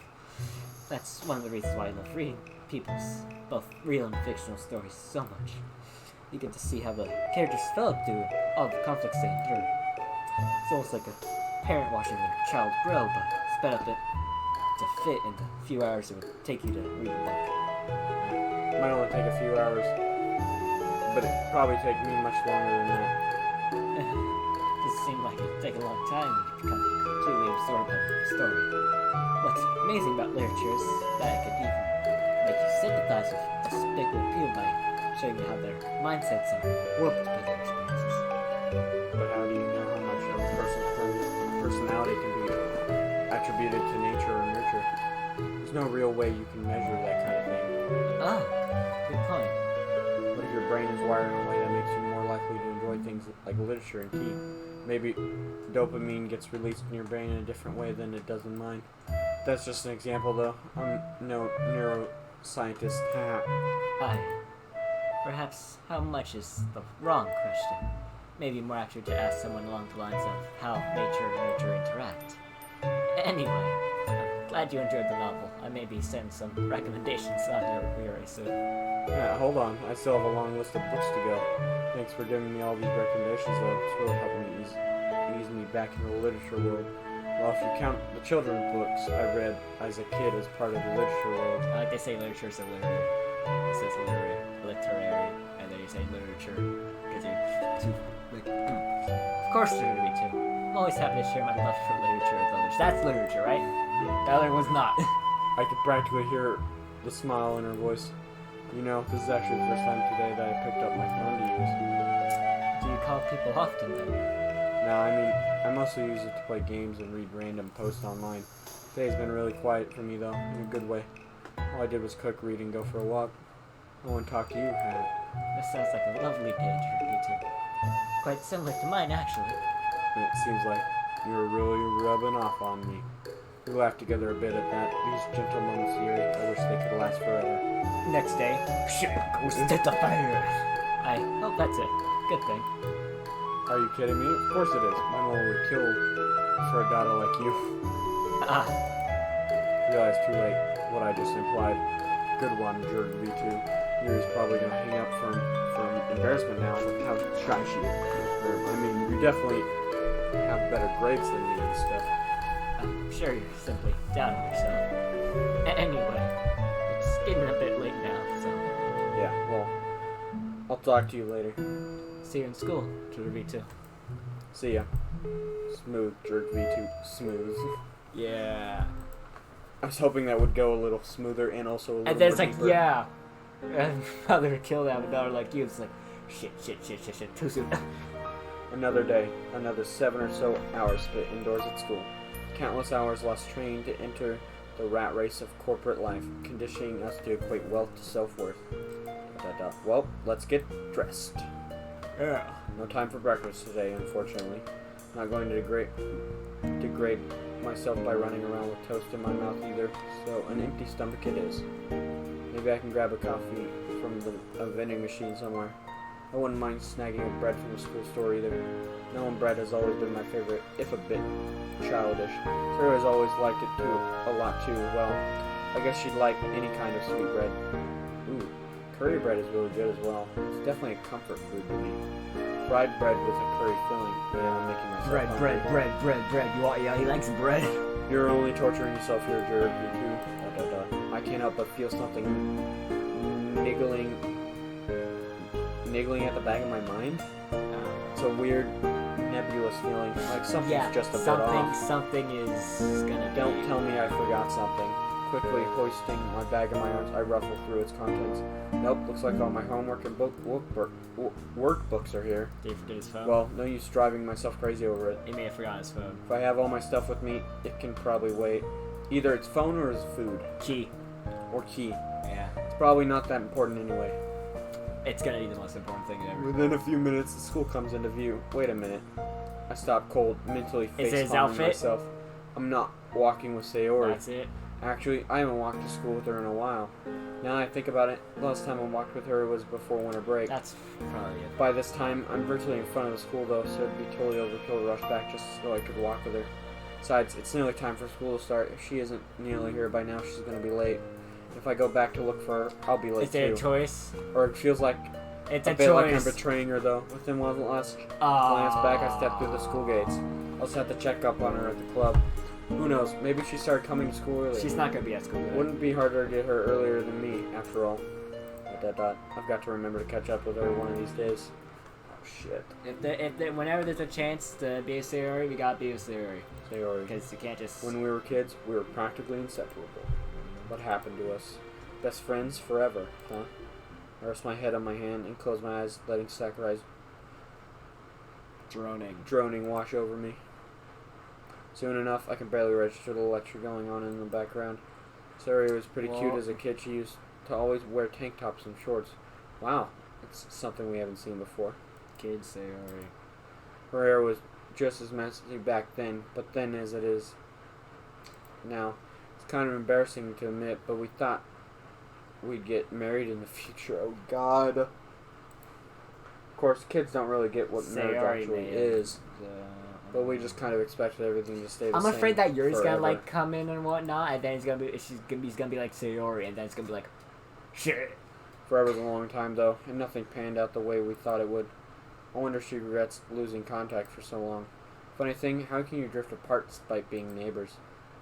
A: That's one of the reasons why I love reading people's, both real and fictional stories so much. You get to see how the characters develop through all the conflicts they endure. It's almost like a parent watching their child grow, but sped up it to fit in the few hours it would take you to read a book.
B: It might only take a few hours, but it'd probably take me much longer than that.
A: Does seem like it'd take a long time when you become completely absorbed by the story. What's amazing about literature is that it could even make you sympathize with despicable people by showing you how their mindsets are warped by their experiences.
B: But how do you know how much of a person's personality can be attributed to nature or nurture? There's no real way you can measure that kind of thing.
A: Oh, good point.
B: What if your brain is wired in a way that makes you more likely to enjoy things like literature and tea? Maybe dopamine gets released in your brain in a different way than it does in mine. That's just an example, though. I'm no neuroscientist.
A: Perhaps how much is the wrong question. Maybe more accurate to ask someone along the lines of how nature and nurture interact. Anyway, I'm glad you enjoyed the novel. I may be sending some recommendations on your very soon.
B: Yeah, hold on. I still have a long list of books to go. Thanks for giving me all these recommendations, though. It's really helped me ease me back into the literature world. Well, if you count the children's books I read as a kid as part of the literature world.
A: I like they say literature is a literary. It says literary, and then you say literature because you're too like. Of course, there to be too. I'm always happy to share my love for literature with others. That's literature, right? The other one's not.
B: I could practically hear the smile in her voice. You know, this is actually the first time today that I picked up my phone to use.
A: Do you call people often then?
B: No, I mean, I mostly use it to play games and read random posts online. Today's been really quiet for me, though, in a good way. All I did was cook, read, and go for a walk. No one talked to you, had it?
A: This sounds like a lovely day to repeat to. Quite similar to mine, actually.
B: And it seems like you were really rubbing off on me. We laughed together a bit at that. These gentle moments, Yuri, I wish they could last forever.
A: Next day, shit goes to the fire. I hope that's a good thing.
B: Are you kidding me? Of course it is. My mom would kill for a daughter like you. Realized too late what I just implied. Good one, Jerk V2. Yuri's probably gonna hang up from embarrassment now with how shy she is. I mean, you definitely have better grades than me and stuff.
A: I'm sure you're simply down on yourself. Anyway, it's getting a bit late now, so
B: Yeah, well, I'll talk to you later.
A: see you in school, Jerk V2.
B: See ya. Smooth, Jerk V2. Smooth.
A: Yeah.
B: I was hoping that would go a little smoother and also a little
A: And then
B: more
A: it's like,
B: deeper.
A: yeah. And father killed out a daughter like you. It's like, Shit. Too soon.
B: Another day, another 7 or so hours spent indoors at school. Countless hours lost training to enter the rat race of corporate life, conditioning us to equate wealth to self-worth. Well, let's get dressed.
A: Yeah.
B: No time for breakfast today, unfortunately. Not going to degrade myself by running around with toast in my mouth either, so an empty stomach it is. Maybe I can grab a coffee from a vending machine somewhere. I wouldn't mind snagging a bread from the school store either. Melon bread has always been my favorite, if a bit childish. Sarah has always liked it a lot too. Well, I guess she'd like any kind of sweet bread. Ooh, curry bread is really good as well. It's definitely a comfort food to me. Fried bread with a curry filling. Man, I'm making myself hungry.
A: Bread. He likes bread.
B: You're only torturing yourself here, Jared. You too. I can't help but feel something niggling at the back of my mind. It's a weird, nebulous feeling, like something's just a bit off.
A: Something is gonna.
B: Don't tell me I forgot something. Quickly hoisting my bag in my arms, I ruffle through its contents. Nope, looks like all my homework and workbooks are here.
A: Did he forget his phone?
B: Well, no use driving myself crazy over it.
A: He may have forgotten his phone.
B: If I have all my stuff with me, it can probably wait. Either it's phone or it's food.
A: Key.
B: Or key.
A: Yeah.
B: It's probably not that important anyway.
A: It's gonna be the most important thing ever.
B: Within a few minutes, the school comes into view. Wait a minute. I stop cold, mentally
A: Is it his
B: face-palming
A: outfit?
B: myself. I'm not walking with Sayori.
A: That's it.
B: Actually, I haven't walked to school with her in a while. Now I think about it, the last time I walked with her was before winter break.
A: That's probably it.
B: By this time, I'm virtually in front of the school though, so it'd be totally overkill to rush back just so I could walk with her. Besides, it's nearly time for school to start. If she isn't nearly here by now, she's gonna be late. If I go back to look for her, I'll be late
A: Is it
B: too.
A: a choice?
B: Or it feels like
A: It's
B: a
A: a
B: bit like I'm
A: choice.
B: betraying her though. Within one last glance back, I stepped through the school gates. I'll just have to check up on her at the club. Who knows? Maybe she started coming to school early.
A: She's not gonna be at school today.
B: Wouldn't be harder to get her earlier than me, after all. ... I've got to remember to catch up with her one of these days. Oh shit.
A: Whenever there's a chance to be a Sayori, we gotta be a Sayori.
B: Sayori.
A: Because you can't just.
B: When we were kids, we were practically inseparable. What happened to us? Best friends forever, huh? I rest my head on my hand and close my eyes, letting Sakurai's droning wash over me. Soon enough, I can barely register the lecture going on in the background. Sayori was pretty cute as a kid. She used to always wear tank tops and shorts. Wow, it's something we haven't seen before.
A: Kid Sayori.
B: Her hair was just as messy back then, but thin as it is now. It's kind of embarrassing to admit, but we thought we'd get married in the future. Oh God. Of course, kids don't really get what marriage actually is. But we just kind of expected everything to stay the same.
A: I'm afraid that Yuri's
B: forever.
A: gonna like come in and whatnot, and then he's gonna be like Sayori, and then it's gonna be like, shit.
B: Forever's a long time though, and nothing panned out the way we thought it would. I wonder if she regrets losing contact for so long. Funny thing, how can you drift apart despite being neighbors?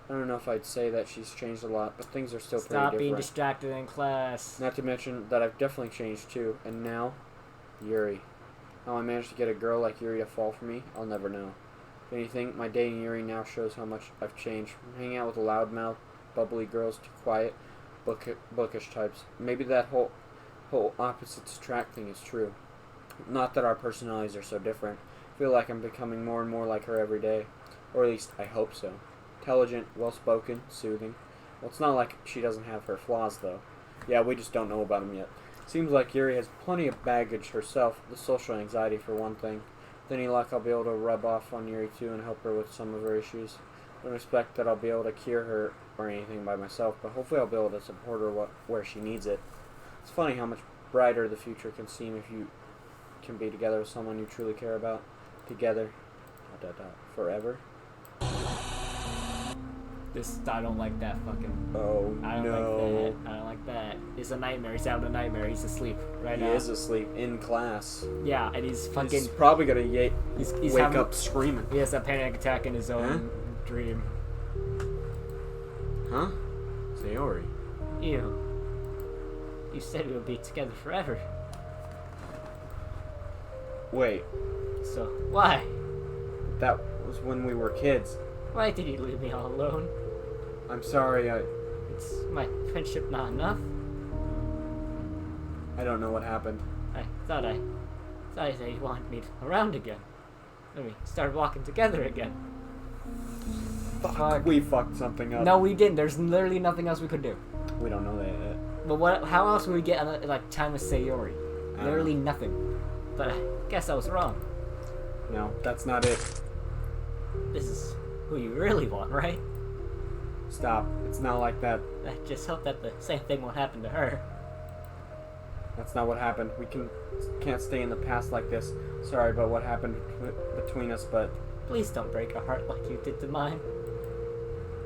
B: I don't know if I'd say that she's changed a lot, but things are still pretty
A: Stop
B: different.
A: being distracted in class.
B: Not to mention that I've definitely changed too, and now, Yuri. How I managed to get a girl like Yuri to fall for me, I'll never know. If anything, my dating Yuri now shows how much I've changed. From hanging out with loudmouth, bubbly girls to quiet, bookish types. Maybe that whole opposites attract thing is true. Not that our personalities are so different. I feel like I'm becoming more and more like her every day. Or at least, I hope so. Intelligent, well-spoken, soothing. Well, it's not like she doesn't have her flaws, though. Yeah, we just don't know about them yet. Seems like Yuri has plenty of baggage herself, the social anxiety for one thing. With any luck, I'll be able to rub off on Yuri too and help her with some of her issues. I don't expect that I'll be able to cure her or anything by myself, but hopefully I'll be able to support her where she needs it. It's funny how much brighter the future can seem if you can be together with someone you truly care about. Together. Forever.
A: I don't like that fucking.
B: Oh,
A: I don't like that. I don't like that. It's a nightmare. He's having a nightmare. He's asleep right now.
B: He is asleep in class.
A: Yeah, and he's fucking.
B: He's probably gonna
A: He's
B: wake
A: having,
B: up screaming.
A: He has a panic attack in his own dream.
B: Huh? Sayori.
A: You said we would be together forever.
B: Wait,
A: So why?
B: that was when we were kids.
A: Why did you leave me all alone?
B: I'm sorry,
A: It's my friendship not enough?
B: I don't know what happened.
A: I thought I So I say he wanted me around again. And we started walking together again.
B: Fuck. We fucked something up.
A: No, we didn't. There's literally nothing else we could do.
B: We don't know that yet.
A: But what? How else would we get like time with Sayori? Literally nothing. But I guess I was wrong.
B: No, that's not it.
A: This is who you really want, right?
B: Stop. It's not like that.
A: I just hope that the same thing won't happen to her.
B: That's not what happened. We can't stay in the past like this. Sorry about what happened between us, but
A: Please don't break a heart like you did to mine.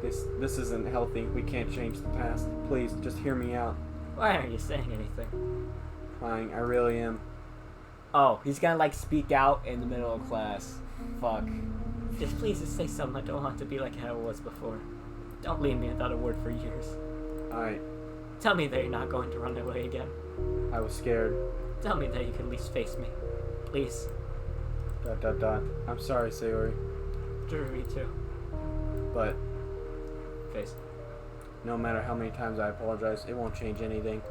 B: this isn't healthy. We can't change the past. Please, just hear me out.
A: Why aren't you saying anything?
B: Fine, I really am.
C: Oh, he's gonna like speak out in the middle of class. Fuck.
A: Just please just say something. I don't want to be like how it was before. Don't leave me without a word for years. Tell me that you're not going to run away again.
B: I was scared.
A: Tell me that you can at least face me. Please. ...
B: I'm sorry, Sayori,
A: Me too.
B: but
C: Face.
B: no matter how many times I apologize, it won't change anything.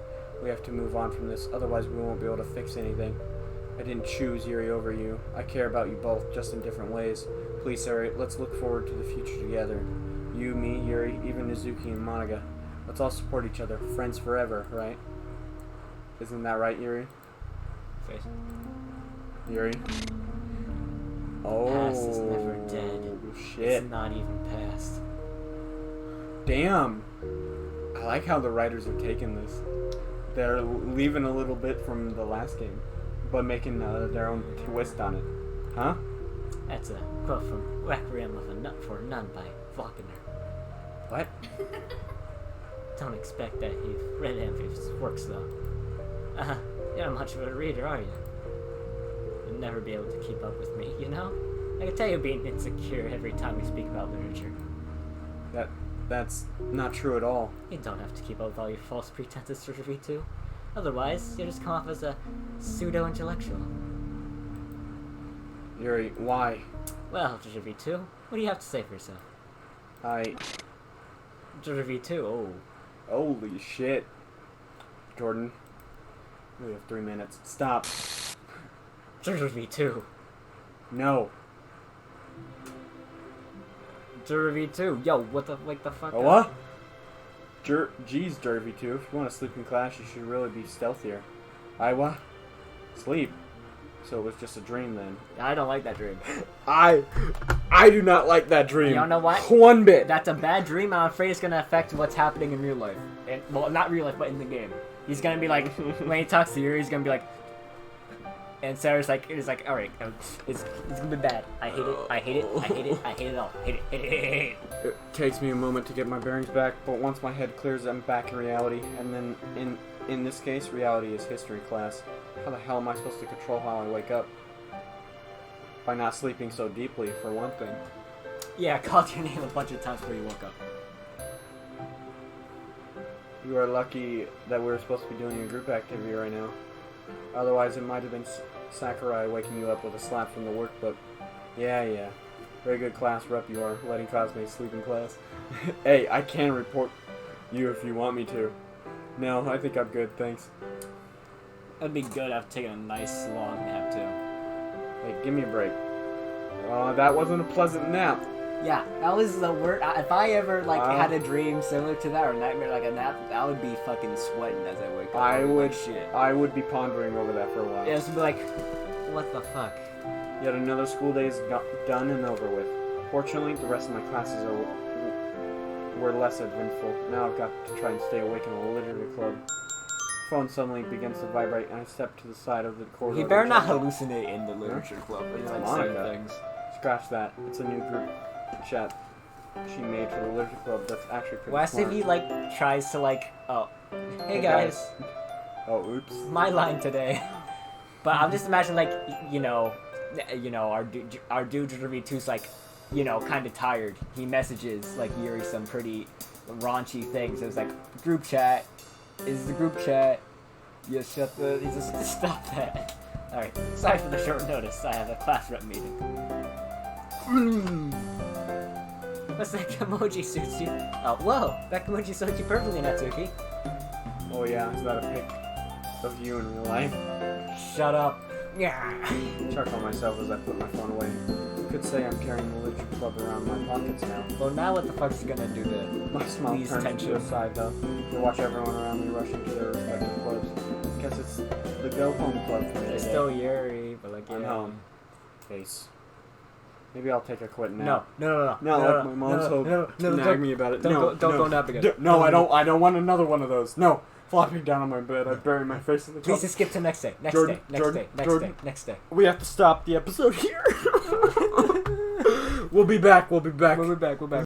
B: We have to move on from this, otherwise we won't be able to fix anything. I didn't choose Yuri over you. I care about you both, just in different ways. Please, Sayori, let's look forward to the future together. You, me, Yuri, even Nizuki and Monaga. Let's all support each other. Friends forever, right? Isn't that right, Yuri?
C: Face.
B: Yuri? Oh,
A: Past is never dead.
B: Shit.
A: It's not even past.
B: Damn. I like how the writers are taking this. They're leaving a little bit from the last game, but making their own twist on it. Huh?
A: That's a quote from Requiem of a Nut for a Nun by Faulkner.
B: What?
A: Don't expect that you've read any of his works, though. You're not much of a reader, are you? You'll never be able to keep up with me, you know? I can tell you're being insecure every time we speak about literature.
B: That's not true at all.
A: You don't have to keep up with all your false pretenses to review too. Otherwise, you'll just come off as a pseudo-intellectual.
B: Yuri, why?
A: Well, Review 2, what do you have to say for yourself? Review 2, oh.
B: Holy shit. Jordan. We have 3 minutes. Stop.
A: Review 2.
B: No.
A: Review 2. Yo, what the fuck?
B: Oh, what? Geez, Derby 2. If you want to sleep in class, you should really be stealthier. What? Sleep. So it was just a dream then.
C: I don't like that dream.
B: I do not like that dream.
A: You don't know what?
B: One bit.
A: That's a bad dream. I'm afraid it's gonna affect what's happening in real life. And, well, not real life, but in the game. He's gonna be like, when he talks to Yuri, he's gonna be like, and Sarah's like, all right, it's gonna be bad. I hate it. I hate it. I hate it. I hate it all. Hate it. Hate it. Hate it.
B: It takes me a moment to get my bearings back, but once my head clears, I'm back in reality. And then, in this case, reality is history class. How the hell am I supposed to control how I wake up? By not sleeping so deeply, for one thing.
A: Yeah, I called your name a bunch of times before you woke up.
B: You are lucky that we're supposed to be doing a group activity right now. Otherwise, it might have been Sakurai waking you up with a slap from the workbook. Yeah. Very good class rep you are, letting classmates sleep in class. Hey, I can report you if you want me to. No, I think I'm good, thanks.
C: That'd be good after taking a nice long nap too.
B: Hey, give me a break. That wasn't a pleasant nap.
A: Yeah, that was the word. If I ever had a dream similar to that or a nightmare like a nap, I would be fucking sweating as I wake up.
B: I would be pondering over that for a while.
A: Yeah, it's be like, what the fuck?
B: Yet another school day is done and over with. Fortunately, the rest of my classes were less eventful. Now I've got to try and stay awake in a literature club. Phone suddenly begins to vibrate, and I step to the side of the corridor.
C: He better not hallucinate in the literature club. He's like saying things.
B: Scratch that. It's a new group chat she made for the literature club. That's actually pretty
A: What
B: smart.
A: if he tries to oh, hey guys.
B: Oh, oops.
A: My line today. But I'm just imagining our dude Review 2's kind of tired. He messages Yuri some pretty raunchy things. So it's group chat. Is the group chat? You just stop that. Alright, sorry for the short notice. I have a class rep meeting. What's that emoji suits you? Oh, whoa! That emoji suits you perfectly, Natsuki.
B: Oh yeah, is that a pic of you in real life?
A: Shut up. Yeah.
B: Chuckle myself as I put my phone away. You could say I'm carrying the literature club around my pockets now.
A: Well, now what the fuck's gonna do to
B: My smile
A: ease
B: turns to
A: tension?
B: the side, though, to watch everyone around me rushing to their respective clubs. Guess it's the go-home club for me
A: There's
B: today.
A: still Yuri, but like, yeah.
B: I'm home. Face. Maybe I'll take a quit
A: No,
B: now.
A: no.
B: No, my mom's so nag me about it.
A: Don't go nap again.
B: No, I don't want another one of those. No. Flopping down on my bed, I bury my face in the
A: Please
B: cup.
A: just skip to next day. Next
B: Jordan,
A: day. Next
B: Jordan,
A: day. Next
B: Jordan.
A: day. Next day.
B: We have to stop the episode here. We'll be back.
A: We'll be back.